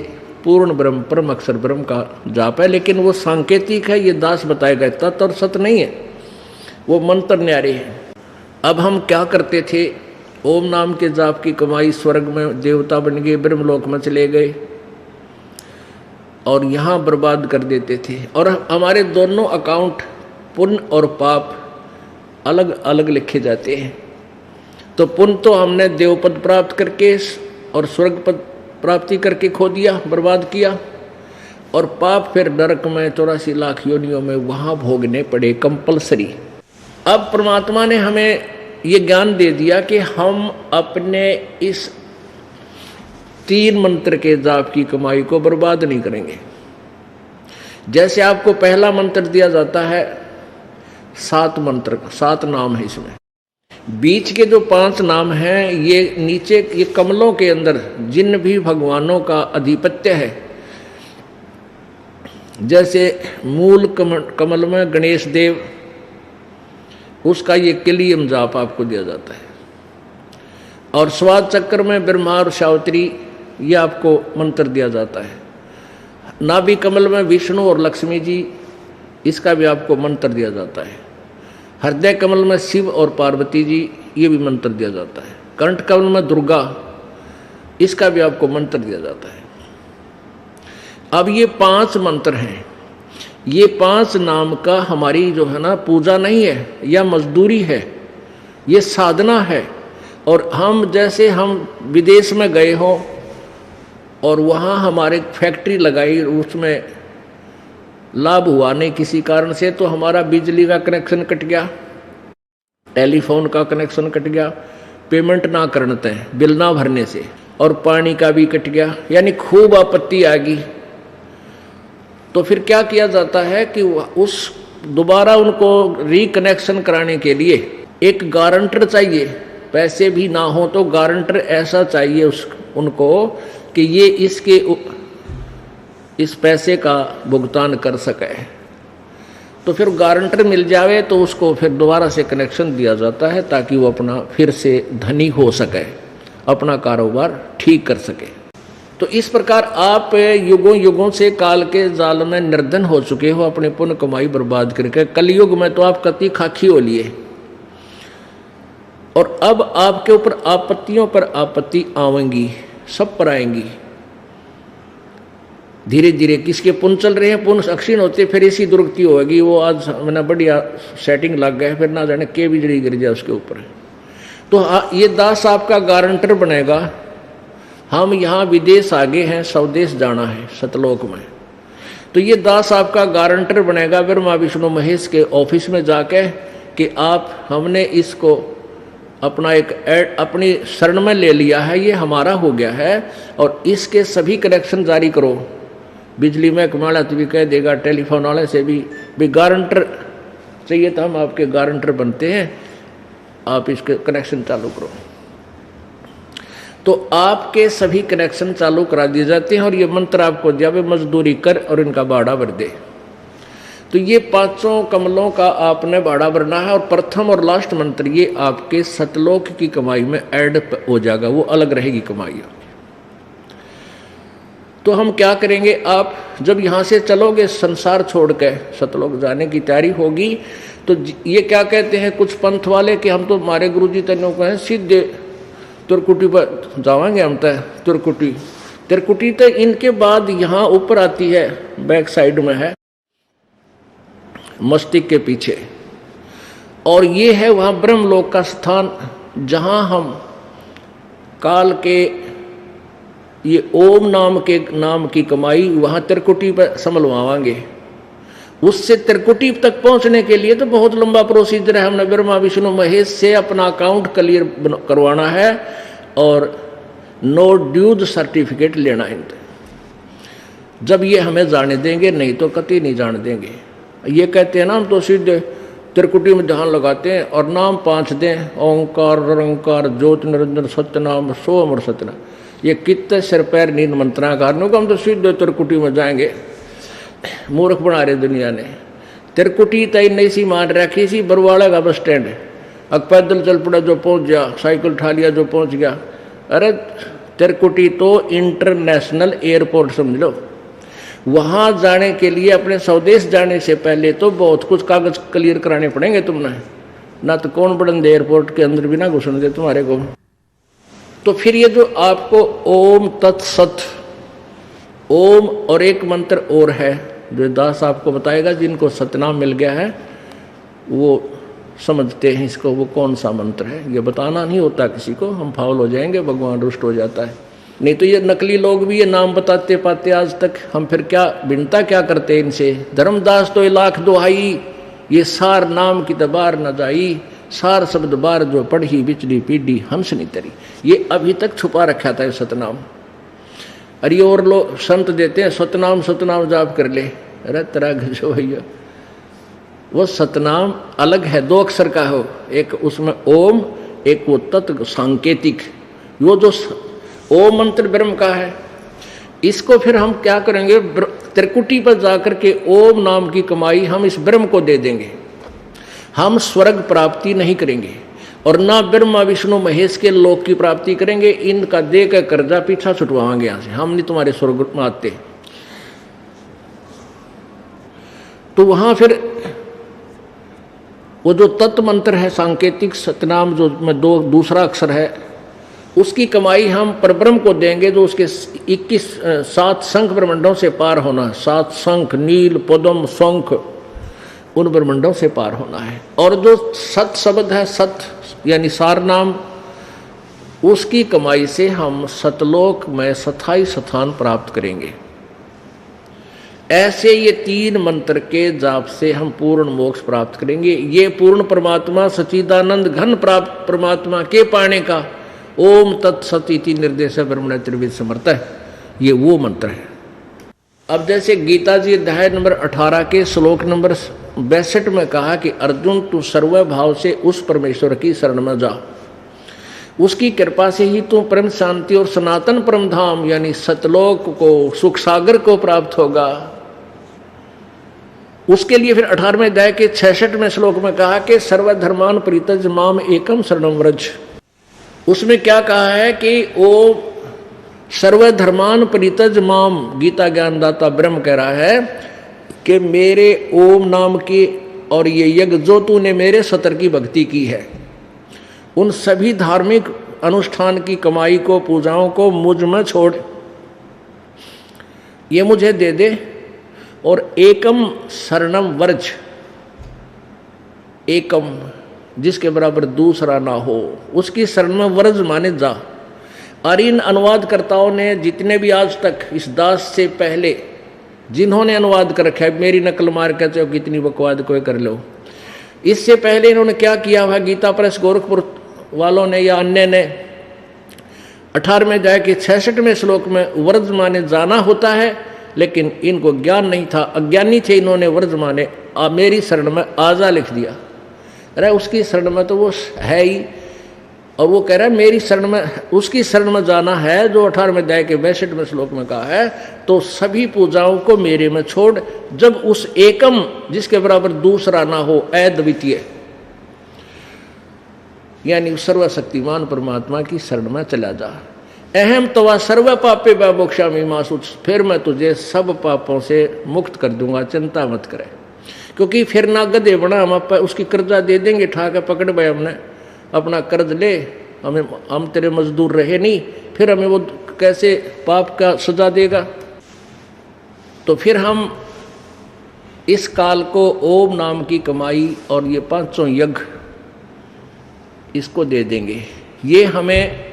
पूर्ण ब्रह्म परम अक्षर ब्रह्म का जाप है। लेकिन वो सांकेतिक है, ये दास बताए गए, तत्व और सत्य नहीं है, वो मंत्र न्यारे हैं। अब हम क्या करते थे, ओम नाम के जाप की कमाई स्वर्ग में देवता बन गए, ब्रह्मलोक में चले गए, और यहाँ बर्बाद कर देते थे। और हमारे दोनों अकाउंट पुण्य और पाप अलग अलग लिखे जाते हैं। तो पुण्य तो हमने देवपद प्राप्त करके और स्वर्ग पद प्राप्ति करके खो दिया, बर्बाद किया, और पाप फिर नरक में 84 लाख योनियों में वहां भोगने पड़े कंपलसरी। अब परमात्मा ने हमें ये ज्ञान दे दिया कि हम अपने इस 3 मंत्र के जाप की कमाई को बर्बाद नहीं करेंगे। जैसे आपको पहला मंत्र दिया जाता है, 7 मंत्र, 7 नाम है इसमें। बीच के जो 5 नाम हैं, ये नीचे ये कमलों के अंदर जिन भी भगवानों का अधिपत्य है, जैसे मूल कमल में गणेश देव, उसका ये किलियम जाप आपको दिया जाता है। और स्वाद चक्र में ब्रह्मा और सावित्री, ये आपको मंत्र दिया जाता है। नाभि कमल में विष्णु और लक्ष्मी जी, इसका भी आपको मंत्र दिया जाता है। हृदय कमल में शिव और पार्वती जी, ये भी मंत्र दिया जाता है। कंठ कमल में दुर्गा, इसका भी आपको मंत्र दिया जाता है। अब ये 5 मंत्र हैं। ये 5 नाम का हमारी जो है ना पूजा नहीं है या मजदूरी है, ये साधना है। और हम जैसे हम विदेश में गए हों और वहाँ हमारे फैक्ट्री लगाई, उसमें लाभ हुआ नहीं किसी कारण से, तो हमारा बिजली का कनेक्शन कट गया, टेलीफोन का कनेक्शन कट गया, पेमेंट ना करने हैं, बिल ना भरने से, और पानी का भी कट गया, यानी खूब आपत्ति आ गई। तो फिर क्या किया जाता है कि उस दोबारा उनको रिकनेक्शन कराने के लिए एक गारंटर चाहिए। पैसे भी ना हो तो गारंटर ऐसा चाहिए उनको कि ये इस पैसे का भुगतान कर सके। तो फिर गारंटर मिल जावे तो उसको फिर दोबारा से कनेक्शन दिया जाता है, ताकि वो अपना फिर से धनी हो सके, अपना कारोबार ठीक कर सके। तो इस प्रकार आप युगों युगों से काल के जाल में निर्धन हो चुके हो, अपने पुण्य कमाई बर्बाद करके। कलयुग में तो आप कति खाकी हो लिए, और अब आपके ऊपर आपत्तियों पर आपत्ति आवेंगी, सब पर आएंगी। धीरे धीरे किसके पुण्य चल रहे हैं, पुण्य अक्षीण होते फिर इसी दुर्गति होगी। वो आज मैंने बढ़िया सेटिंग लग गया, फिर ना जाने के बिजली गिर जाए उसके ऊपर। तो ये दास आपका गारंटर बनेगा। हम यहाँ विदेश आगे हैं, स्वदेश जाना है सतलोक में, तो ये दास आपका गारंटर बनेगा ब्रह्मा विष्णु महेश के ऑफिस में जाके कि आप हमने इसको अपना अपनी शरण में ले लिया है, ये हमारा हो गया है, और इसके सभी कनेक्शन जारी करो। बिजली महकमा वाला तो भी कह देगा, टेलीफोन वाले से भी गारंटर चाहिए, तो हम आपके गारंटर बनते हैं, आप इसके कनेक्शन चालू करो। तो आपके सभी कनेक्शन चालू करा दिए जाते हैं, और ये मंत्र आपको जब मजदूरी कर और इनका भाड़ा भर दे। तो ये 5 कमलों का आपने भाड़ा भरना है, और प्रथम और लास्ट मंत्र ये आपके सतलोक की कमाई में ऐड हो जाएगा, वो अलग रहेगी कमाई। तो हम क्या करेंगे, आप जब यहाँ से चलोगे संसार छोड़ के सतलोक जाने की तैयारी होगी, तो ये क्या कहते हैं कुछ पंथ वाले कि हम तो हमारे गुरुजी तनों को हैं सीधे तुरकुटी पर जावांगे, हम तय तिरकुटी तो इनके बाद यहाँ ऊपर आती है, बैक साइड में है मस्तिष्क के पीछे, और ये है वहाँ ब्रह्मलोक का स्थान, जहाँ हम काल के ये ओम नाम की कमाई वहाँ त्रिकुटी पर संभलवाएंगे। उससे त्रिकुटी तक पहुँचने के लिए तो बहुत लंबा प्रोसीजर है, हमने ब्रह्मा विष्णु महेश से अपना अकाउंट क्लियर करवाना है और नो ड्यूज सर्टिफिकेट लेना है। जब ये हमें जाने देंगे, नहीं तो कतई नहीं जाने देंगे। ये कहते हैं ना हम तो सीधे त्रिकुटी में ध्यान लगाते हैं और नाम 5 दें, ओंकार निरंकार ज्योत निरंजन सत्यनाम सो अमर सत्यनाम, ये कितने सिर पैर नींद मंत्राकार को हम तो सीधे त्रिकुटी में जाएंगे। मूर्ख बना रहे दुनिया ने। त्रिकुटी तय नहीं सी मान रखी सी बरवाड़ा का बस स्टैंड है, अब पैदल चल पड़ा जो पहुंच गया, साइकिल उठा लिया जो पहुंच गया। अरे त्रिकुटी तो इंटरनेशनल एयरपोर्ट समझ लो। वहाँ जाने के लिए अपने स्वदेश जाने से पहले तो बहुत कुछ कागज क्लियर कराने पड़ेंगे तुमने, ना तो कौन बड़े एयरपोर्ट के अंदर भी ना घुसने दे तुम्हारे को। तो फिर ये जो आपको ओम तत्सत, ओम और एक मंत्र और है जो दास आपको बताएगा, जिनको सतनाम मिल गया है वो समझते हैं इसको, वो कौन सा मंत्र है। ये बताना नहीं होता किसी को, हम फाउल हो जाएंगे, भगवान रुष्ट हो जाता है। नहीं तो ये नकली लोग भी ये नाम बताते पाते आज तक, हम फिर क्या भिन्नता क्या करते इनसे। धर्मदास तो 1,00,000 दोहाई, ये सार नाम की दबार न जाई, सार शब्द बार जो पढ़ी बिचली पीढ़ी हंस नहीं तरी, ये अभी तक छुपा रखा था ये सतनाम। अरे और लोग संत देते हैं सतनाम सतनाम जाप कर ले, अरे तेरा गजो भैया, वो सतनाम अलग है, 2 अक्षर का हो, एक उसमें ओम, एक वो तत्व सांकेतिक। वो जो ओम मंत्र ब्रह्म का है, इसको फिर हम क्या करेंगे, त्रिकुटी पर जाकर के ओम नाम की कमाई हम इस ब्रह्म को दे देंगे। हम स्वर्ग प्राप्ति नहीं करेंगे और ना ब्रह्मा विष्णु महेश के लोक की प्राप्ति करेंगे। इनका दे कर कर्जा पीछा छुटवाएंगे यहाँ से, हम नहीं तुम्हारे स्वर्ग में आते। तो वहां फिर वो जो तत्व मंत्र है सांकेतिक सतनाम, जो में 2 दूसरा अक्षर है, उसकी कमाई हम परब्रह्म को देंगे, जो उसके 7 शंख ब्रह्मंडों से पार होना, 7 शंख नील पद्म शंख, उन ब्रह्मंडों से पार होना है। और जो सत शब्द है, सत यानी सार नाम, उसकी कमाई से हम सतलोक में स्थायी स्थान प्राप्त करेंगे। ऐसे ये 3 मंत्र के जाप से हम पूर्ण मोक्ष प्राप्त करेंगे। ये पूर्ण परमात्मा सच्चिदानंद घन प्राप्त परमात्मा के पाने का ओम तत्सत इति निर्देश ब्रह्मण त्रिविध समर्थ है, ये वो मंत्र है। अब जैसे गीता जी अध्याय नंबर 18 के श्लोक नंबर 62 में कहा कि अर्जुन तू सर्व भाव से उस परमेश्वर की शरण में जा, उसकी कृपा से ही तू परम शांति और सनातन परम धाम यानी सतलोक को, सुख सागर को प्राप्त होगा। उसके लिए फिर 18वें अध्याय के 66वें श्लोक में कहा कि सर्वधर्मान परित्यज माम एकम शरणम व्रज। उसमें क्या कहा है कि ओ सर्वधर्मान परित्यज माम, गीता ज्ञानदाता ब्रह्म कह रहा है कि मेरे ओम नाम की और ये यज्ञ जो तूने मेरे सतर की भक्ति की है, उन सभी धार्मिक अनुष्ठान की कमाई को, पूजाओं को मुझ में छोड़, ये मुझे दे दे और एकम शरणम वर्ज, एकम जिसके बराबर दूसरा ना हो, उसकी शरण में वर्ज माने जा। और इन अनुवादकर्ताओं ने जितने भी आज तक इस दास से पहले जिन्होंने अनुवाद कर रखा है, मेरी नकल मार के चाहे कितनी बकवाद कोई कर लो, इससे पहले इन्होंने क्या किया हुआ, गीता प्रेस गोरखपुर वालों ने या अन्य ने 18वें अध्याय के 66वें श्लोक में वर्ज माने जाना होता है, लेकिन इनको ज्ञान नहीं था, अज्ञानी थे, इन्होंने वर्ज माने मेरी शरण में आजा लिख दिया। अरे उसकी शरण में तो वो है ही, और वो कह रहा है मेरी शरण में, उसकी शरण में जाना है जो 18वें अध्याय के 62वें श्लोक में कहा है, तो सभी पूजाओं को मेरे में छोड़, जब उस एकम जिसके बराबर दूसरा ना हो, अद्वितीय यानी सर्वशक्तिमान परमात्मा की शरण में चला जा। अहम तवा सर्व पापे मोक्षामि मासु, फिर मैं तुझे सब पापों से मुक्त कर दूंगा, चिंता मत करे। क्योंकि फिर ना गधे बना, हम उसकी कर्जा दे देंगे, ठाके पकड़ भाई हमने अपना कर्ज ले, हम तेरे मजदूर रहे नहीं, फिर हमें वो कैसे पाप का सजा देगा। तो फिर हम इस काल को ओम नाम की कमाई और ये 500 यज्ञ इसको दे देंगे। ये हमें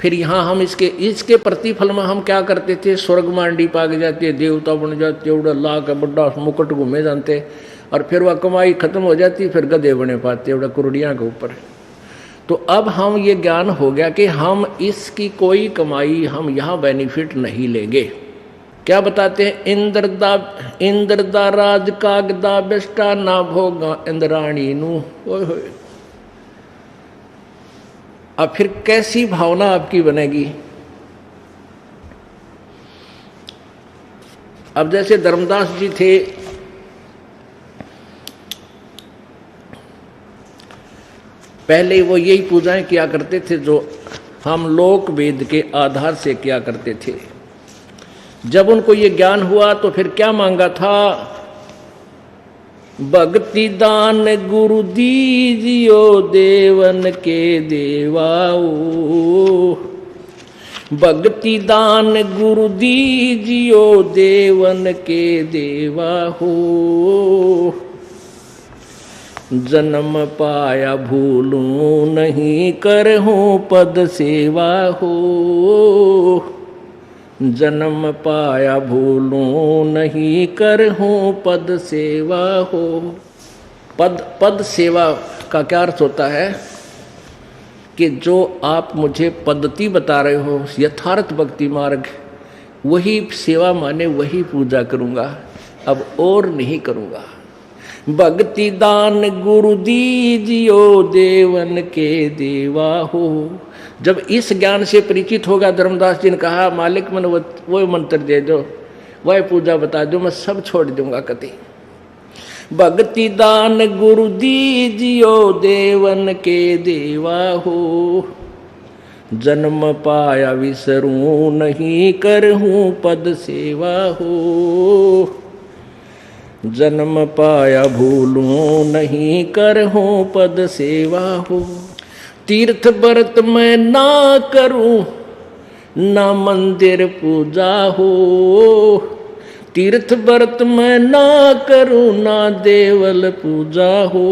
फिर यहाँ हम इसके प्रतिफल में हम क्या करते थे, स्वर्ग मांडी पाग जाते, देवता बन जाते, उड़ा ला का बड़ा मुकुट घूमे जानते, और फिर वह कमाई खत्म हो जाती, फिर गधे बने पाते उड़ा कुरुड़ियाँ के ऊपर। तो अब हम ये ज्ञान हो गया कि हम इसकी कोई कमाई हम यहाँ बेनिफिट नहीं लेंगे। क्या बताते हैं, इंद्रदा राज कागदा बेस्टा ना भोगा इंद्राणी नू। अब फिर कैसी भावना आपकी बनेगी। अब जैसे धर्मदास जी थे, पहले वो यही पूजाएं किया करते थे जो हम लोक वेद के आधार से किया करते थे। जब उनको ये ज्ञान हुआ तो फिर क्या मांगा था, भक्ति दान गुरु दीजियो देवन के देवाओ, भक्ति दान गुरु दीजियो देवन के देवा हो, जन्म पाया भूलूं नहीं करहूं पद सेवा हो, जन्म पाया भूलूं नहीं करहूं पद सेवा हो। पद सेवा का क्या अर्थ होता है कि जो आप मुझे पद्धति बता रहे हो, यथार्थ भक्ति मार्ग, वही सेवा माने वही पूजा करूँगा, अब और नहीं करूँगा। भक्ति दान गुरु दीजियो देवन के देवा हो। जब इस ज्ञान से परिचित होगा, धर्मदास जी ने कहा, मालिक मन वो मंत्र दे दो, वह पूजा बता दो, मैं सब छोड़ दूंगा कति। भक्ति दान गुरु दीजियो देवन के देवा हो, जन्म पाया विसरूं नहीं करहूं पद सेवा हो, जन्म पाया भूलूं नहीं करहूं पद सेवा हो। तीर्थ व्रत मैं ना करूं ना मंदिर पूजा हो, तीर्थ व्रत मैं ना करूं ना देवल पूजा हो,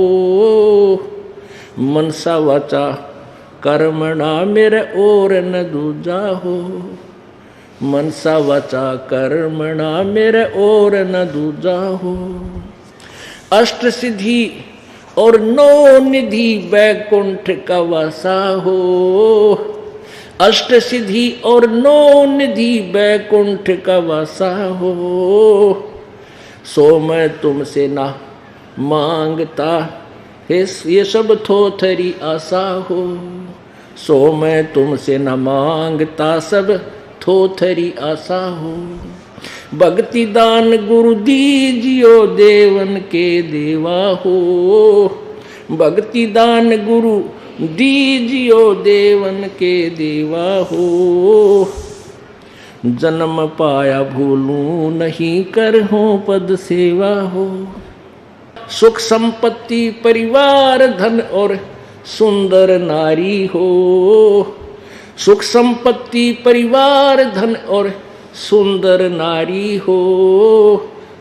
मनसा वाचा कर्मणा मेरे और न दूजा हो, मनसा वाचा कर्मणा मेरे और न दूजा हो। अष्ट सिद्धि और 9 निधि वैकुंठ का वासा हो, अष्ट सिद्धि और 9 निधि वैकुंठ का वासा हो, सो मैं तुमसे ना मांगता हे ये सब थोथरी आशा हो, सो मैं तुमसे न मांगता सब थोथरी आशा हो। भक्ति दान गुरु दीजियो देवन के देवा हो, भक्ति दान गुरु दीजियो देवन के देवा हो, जन्म पाया भूलूं नहीं करहूं पद सेवा हो। सुख संपत्ति परिवार धन और सुंदर नारी हो, सुख संपत्ति परिवार धन और सुंदर नारी हो,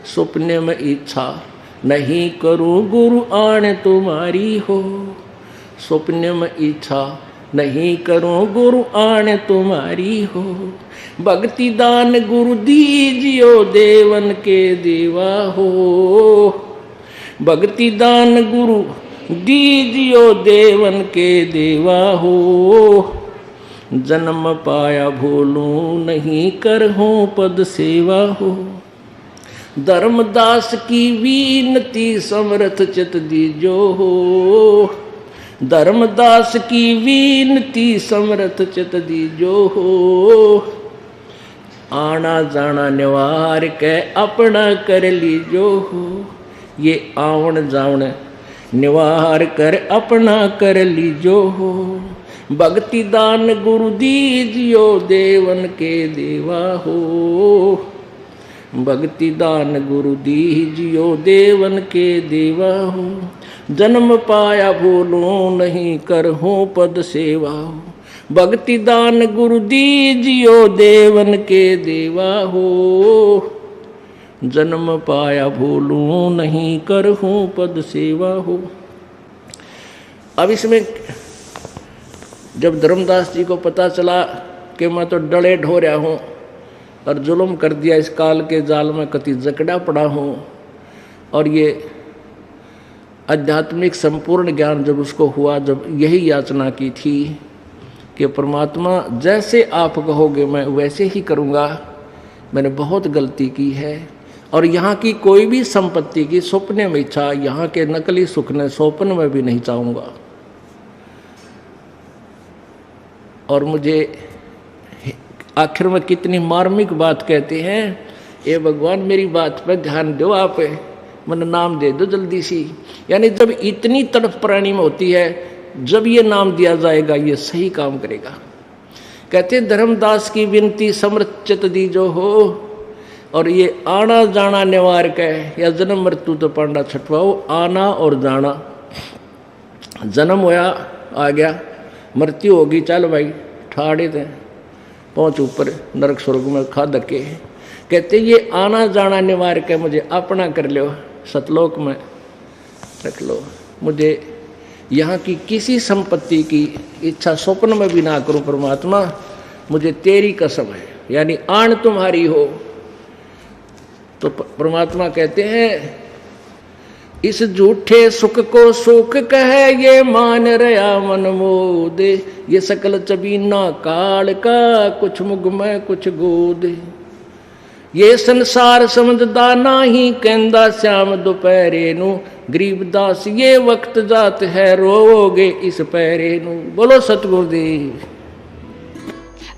सपने में इच्छा नहीं करूं गुरु आने तुम्हारी हो, सपने में इच्छा नहीं करूं गुरु आने तुम्हारी हो। भक्ति दान गुरु दीजियो देवन के देवा हो, भक्ति दान गुरु दीजियो देवन के देवा हो, जन्म पाया भूलूं नहीं करहूं पद सेवा हो। धर्मदास की विनती समर्थ चित दीजो हो, धर्मदास की विनती समर्थ चित दीजो हो, आना जाना निवार के अपना कर लीजो हो, ये आवन जावन निवार कर अपना कर लीजो हो। भक्ति दान गुरु दीजियो देवन के देवा हो। भक्ति दान गुरु दीजियो देवन के देवा हो। जन्म पाया भूलो नहीं करहूँ पद सेवा हो। भक्ति दान गुरु दीजियो देवन के देवा हो। जन्म पाया भूलूं नहीं करहूँ पद सेवा हो। अब इसमें जब धर्मदास जी को पता चला कि मैं तो डले ढो रहा हूँ और जुल्म कर दिया, इस काल के जाल में कति जकड़ा पड़ा हूँ, और ये आध्यात्मिक संपूर्ण ज्ञान जब उसको हुआ, जब यही याचना की थी कि परमात्मा जैसे आप कहोगे मैं वैसे ही करूँगा, मैंने बहुत गलती की है और यहाँ की कोई भी संपत्ति की सपने में इच्छा, यहाँ के नकली सुख ने स्वप्न में भी नहीं चाहूँगा। और मुझे आखिर में कितनी मार्मिक बात कहते हैं, ए भगवान मेरी बात पर ध्यान दो, आप मन नाम दे दो जल्दी सी। यानी जब इतनी तड़फ प्राणी में होती है, जब ये नाम दिया जाएगा ये सही काम करेगा। कहते धर्मदास की विनती समर्थ चित दी जो हो, और ये आना जाना निवार कह, या जन्म मृत्यु तो पांडा छठवाओ, आना और जाना। जन्म होया आ गया, मृत्यु होगी चल भाई ठाड़े थे पहुँच ऊपर नरक स्वर्ग में खा धके। कहते ये आना जाना निवार के मुझे अपना कर लो, सतलोक में रख लो, मुझे यहाँ की किसी संपत्ति की इच्छा स्वप्न में भी ना करूं परमात्मा, मुझे तेरी कसम है। यानी आन तुम्हारी हो। तो परमात्मा कहते हैं इस झूठे सुख को सुख कहे, ये मान रया मन मोद, ये सकल चबीना काल का, कुछ मुग में कुछ गोद। ये संसार समझदा नाही, कहंदा श्याम दोपहरे नू, गरीबदास ये वक्त जात है, रोओगे इस पैरे नू। बोलो सतगुरुदेव।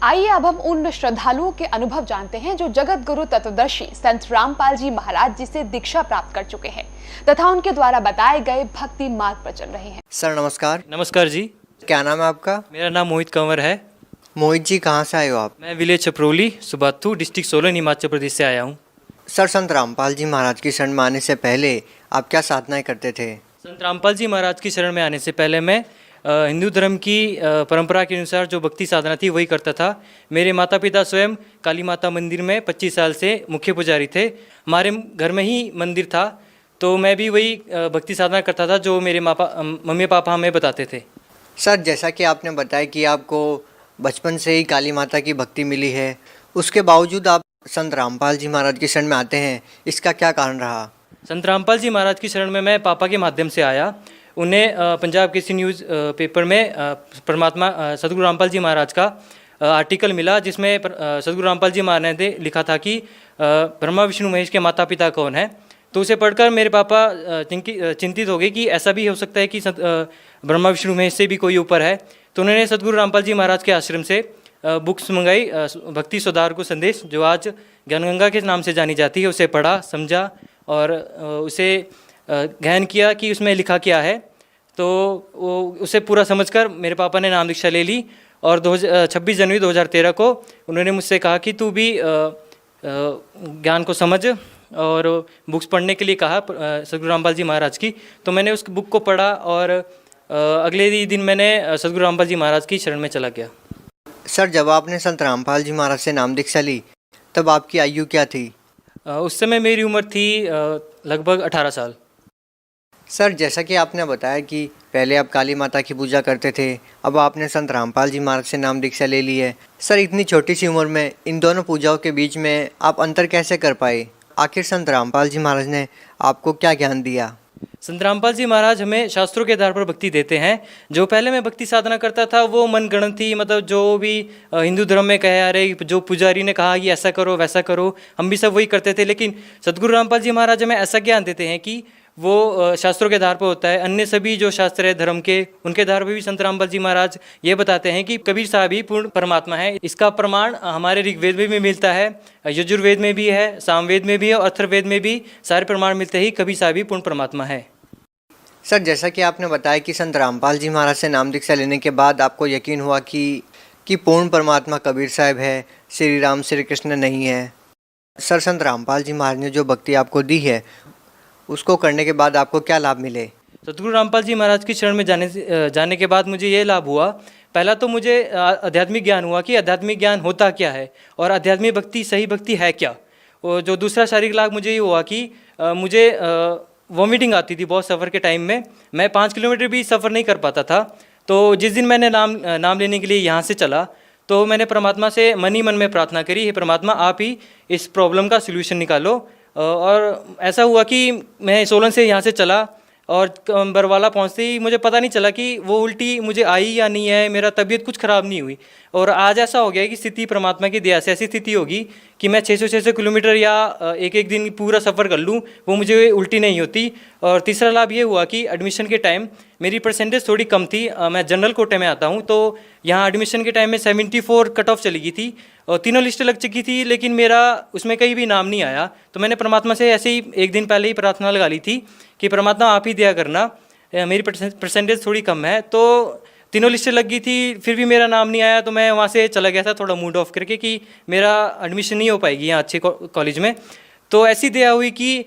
आइए अब हम उन श्रद्धालुओं के अनुभव जानते हैं जो जगत गुरु तत्वदर्शी संत रामपाल जी महाराज जी से दीक्षा प्राप्त कर चुके हैं तथा उनके द्वारा बताए गए भक्ति मार्ग पर चल रहे हैं। सर नमस्कार। नमस्कार जी। क्या नाम है आपका? मेरा नाम मोहित कंवर है। मोहित जी कहाँ से आए हो आप? मैं विलेज छपरोली सुबाथू डिस्ट्रिक्ट सोलन हिमाचल प्रदेश से आया हूँ। सर संत रामपाल जी महाराज की शरण में आने से पहले आप क्या साधनाएं करते थे? संत रामपाल जी महाराज की शरण में आने से पहले मैं हिंदू धर्म की परंपरा के अनुसार जो भक्ति साधना थी वही करता था। मेरे माता पिता स्वयं काली माता मंदिर में 25 साल से मुख्य पुजारी थे। हमारे घर में ही मंदिर था, तो मैं भी वही भक्ति साधना करता था जो मेरे मम्मी पापा हमें बताते थे। सर जैसा कि आपने बताया कि आपको बचपन से ही काली माता की भक्ति मिली है, उसके बावजूद आप संत रामपाल जी महाराज की शरण में आते हैं, इसका क्या कारण रहा? संत रामपाल जी महाराज की शरण में मैं पापा के माध्यम से आया। उन्हें पंजाब केसरी न्यूज़ पेपर में परमात्मा सदगुरु रामपाल जी महाराज का आर्टिकल मिला, जिसमें सदगुरु रामपाल जी महाराज ने लिखा था कि ब्रह्मा विष्णु महेश के माता पिता कौन है। तो उसे पढ़कर मेरे पापा चिंतित हो गए कि ऐसा भी हो सकता है कि ब्रह्मा विष्णु महेश से भी कोई ऊपर है। तो उन्होंने सदगुरु रामपाल जी महाराज के आश्रम से बुक्स मंगाई, भक्ति सुधार को संदेश, जो आज ज्ञानगंगा के नाम से जानी जाती है। उसे पढ़ा, समझा और उसे गहन किया कि उसमें लिखा क्या है। तो उसे पूरा समझकर मेरे पापा ने नाम दीक्षा ले ली और 26 जनवरी 2013 को उन्होंने मुझसे कहा कि तू भी ज्ञान को समझ, और बुक्स पढ़ने के लिए कहा सदगुरु रामपाल जी महाराज की। तो मैंने उस बुक को पढ़ा और अगले ही दिन मैंने सदगुरु रामपाल जी महाराज की शरण में चला गया। सर जब आपने संत रामपाल जी महाराज से नाम दीक्षा ली तब आपकी आयु क्या थी? उस समय मेरी उम्र थी लगभग 18 साल। सर जैसा कि आपने बताया कि पहले आप काली माता की पूजा करते थे, अब आपने संत रामपाल जी महाराज से नाम दीक्षा ले ली है। सर इतनी छोटी सी उम्र में इन दोनों पूजाओं के बीच में आप अंतर कैसे कर पाए? आखिर संत रामपाल जी महाराज ने आपको क्या ज्ञान दिया? संत रामपाल जी महाराज हमें शास्त्रों के आधार पर भक्ति देते हैं। जो पहले मैं भक्ति साधना करता था वो मनगढ़ंत थी, मतलब जो भी हिंदू धर्म में कहे आ रहे, जो पुजारी ने कहा कि ऐसा करो वैसा करो, हम भी सब वही करते थे। लेकिन सदगुरु रामपाल जी महाराज हमें ऐसा ज्ञान देते हैं कि वो शास्त्रों के आधार पर होता है। अन्य सभी जो शास्त्र है धर्म के, उनके आधार पर भी संत रामपाल जी महाराज ये बताते हैं कि कबीर साहब ही पूर्ण परमात्मा है। इसका प्रमाण हमारे ऋग्वेद में भी मिलता है, यजुर्वेद में भी है, सामवेद में भी है और अथर्ववेद में भी सारे प्रमाण मिलते ही कबीर साहब ही पूर्ण परमात्मा है। सर जैसा कि आपने बताया कि संत रामपाल जी महाराज से नाम दीक्षा लेने के बाद आपको यकीन हुआ कि पूर्ण परमात्मा कबीर साहब है, श्री राम श्री कृष्ण नहीं है। सर संत रामपाल जी महाराज ने जो भक्ति आपको दी है उसको करने के बाद आपको क्या लाभ मिले? सतगुरु रामपाल जी महाराज की शरण में जाने के बाद मुझे ये लाभ हुआ। पहला तो मुझे आध्यात्मिक ज्ञान हुआ कि आध्यात्मिक ज्ञान होता क्या है और आध्यात्मिक भक्ति सही भक्ति है क्या। और जो दूसरा शारीरिक लाभ मुझे ये हुआ कि मुझे वॉमिटिंग आती थी बहुत सफ़र के टाइम में। मैं 5 किलोमीटर भी सफ़र नहीं कर पाता था। तो जिस दिन मैंने नाम लेने के लिए यहाँ से चला तो मैंने परमात्मा से मन ही मन में प्रार्थना करी, हे परमात्मा आप ही इस प्रॉब्लम का सलूशन निकालो। और ऐसा हुआ कि मैं सोलन से यहाँ से चला और बरवाला पहुँचते ही मुझे पता नहीं चला कि वो उल्टी मुझे आई या नहीं है, मेरा तबीयत कुछ ख़राब नहीं हुई। और आज ऐसा हो गया कि स्थिति परमात्मा की दया से ऐसी स्थिति होगी कि मैं 600 किलोमीटर या एक दिन पूरा सफ़र कर लूँ, वो मुझे उल्टी नहीं होती। और तीसरा लाभ ये हुआ कि एडमिशन के टाइम मेरी परसेंटेज थोड़ी कम थी, मैं जनरल कोटे में आता हूँ, तो यहाँ एडमिशन के टाइम में 74 कट ऑफ चली गई थी और तीनों लिस्टें लग चुकी थी, लेकिन मेरा उसमें कहीं भी नाम नहीं आया। तो मैंने परमात्मा से ऐसे ही एक दिन पहले ही प्रार्थना लगा ली थी कि परमात्मा आप ही दया करना, मेरी परसेंटेज थोड़ी कम है। तो तीनों लिस्टें लग गई थी, फिर भी मेरा नाम नहीं आया। तो मैं वहाँ से चला गया था थोड़ा मूड ऑफ करके कि मेरा एडमिशन नहीं हो पाएगी यहाँ अच्छे कॉलेज में। तो ऐसी दया हुई कि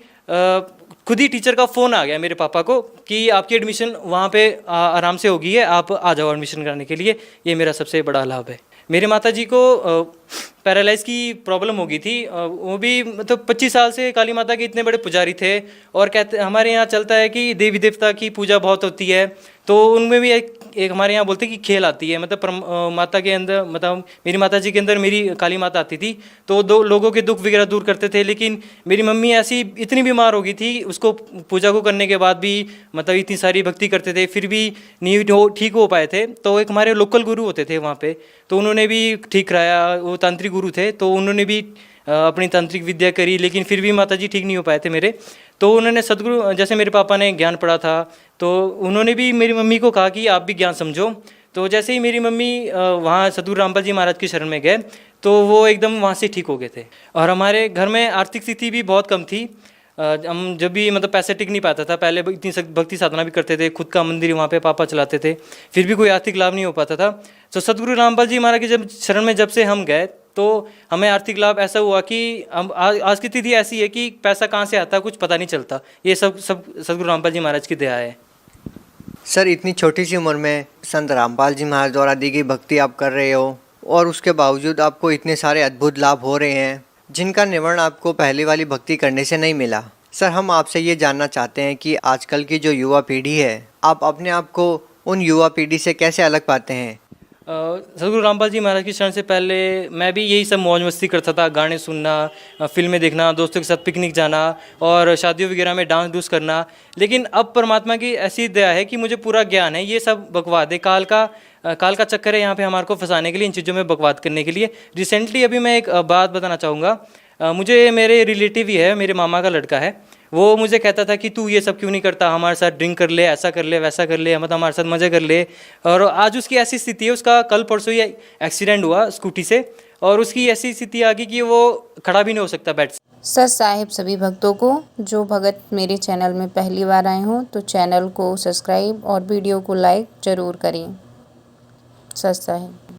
खुद ही टीचर का फ़ोन आ गया मेरे पापा को कि आपकी एडमिशन वहाँ पे आराम से होगी है, आप आ जाओ एडमिशन कराने के लिए। ये मेरा सबसे बड़ा लाभ है। मेरी माता जी को पैरालाइज की प्रॉब्लम हो गई थी, वो भी मतलब 25 साल से काली माता के इतने बड़े पुजारी थे। और कहते हमारे यहाँ चलता है कि देवी देवता की पूजा बहुत होती है, तो उनमें भी एक हमारे यहाँ बोलते हैं कि खेल आती है। मतलब माता के अंदर, मतलब मेरी माता जी के अंदर मेरी काली माता आती थी, तो दो लोगों के दुख वगैरह दूर करते थे। लेकिन मेरी मम्मी ऐसी इतनी बीमार हो गई थी, उसको पूजा को करने के बाद भी मतलब इतनी सारी भक्ति करते थे, फिर भी नहीं ठीक हो पाए थे। तो एक हमारे लोकल गुरु होते थे वहाँ पे, तो उन्होंने भी ठीक कराया। वो तांत्रिक गुरु थे, तो उन्होंने भी अपनी तांत्रिक विद्या करी, लेकिन फिर भी माता जी ठीक नहीं हो पाए थे मेरे। तो उन्होंने सदगुरु, जैसे मेरे पापा ने ज्ञान पढ़ा था, तो उन्होंने भी मेरी मम्मी को कहा कि आप भी ज्ञान समझो। तो जैसे ही मेरी मम्मी वहाँ सतगुरु रामपाल जी महाराज की शरण में गए, तो वो एकदम वहाँ से ठीक हो गए थे। और हमारे घर में आर्थिक स्थिति भी बहुत कम थी। हम जब भी मतलब पैसे टिक नहीं पाता था, पहले इतनी भक्ति साधना भी करते थे, खुद का मंदिर वहाँ पे पापा चलाते थे, फिर भी कोई आर्थिक लाभ नहीं हो पाता था। तो सतगुरु रामपाल जी महाराज की जब शरण में जब से हम गए, तो हमें आर्थिक लाभ ऐसा हुआ कि हम आज की स्थिति ऐसी है कि पैसा कहाँ से आता है कुछ पता नहीं चलता। ये सब सतगुरु रामपाल जी महाराज की दया है। सर इतनी छोटी सी उम्र में संत रामपाल जी महाराज द्वारा दी गई भक्ति आप कर रहे हो, और उसके बावजूद आपको इतने सारे अद्भुत लाभ हो रहे हैं जिनका निवारण आपको पहले वाली भक्ति करने से नहीं मिला। सर हम आपसे ये जानना चाहते हैं कि आजकल की जो युवा पीढ़ी है, आप अपने आप को उन युवा पीढ़ी से कैसे अलग पाते हैं? सतगुरु रामपाल जी महाराज की शरण से पहले मैं भी यही सब मौज मस्ती करता था, गाने सुनना, फिल्में देखना, दोस्तों के साथ पिकनिक जाना और शादियों वगैरह में डांस डूस करना। लेकिन अब परमात्मा की ऐसी दया है कि मुझे पूरा ज्ञान है। ये सब बकवाद है, काल का चक्कर है यहाँ पे हमारे को फंसाने के लिए, इन चीज़ों में बकवाद करने के लिए। रिसेंटली अभी मैं एक बात बताना चाहूँगा। मुझे मेरे रिलेटिव ही है, मेरे मामा का लड़का है, वो मुझे कहता था कि तू ये सब क्यों नहीं करता, हमारे साथ ड्रिंक कर ले, ऐसा कर ले, वैसा कर ले, मतलब हमारे साथ मज़े कर ले। और आज उसकी ऐसी स्थिति है, उसका कल परसों ही एक्सीडेंट हुआ स्कूटी से, और उसकी ऐसी स्थिति आ गई कि वो खड़ा भी नहीं हो सकता बेड से। सत साहिब सभी भक्तों को, जो भगत मेरे चैनल में पहली बार आए हों तो चैनल को सब्सक्राइब और वीडियो को लाइक ज़रूर करें। सत साहिब।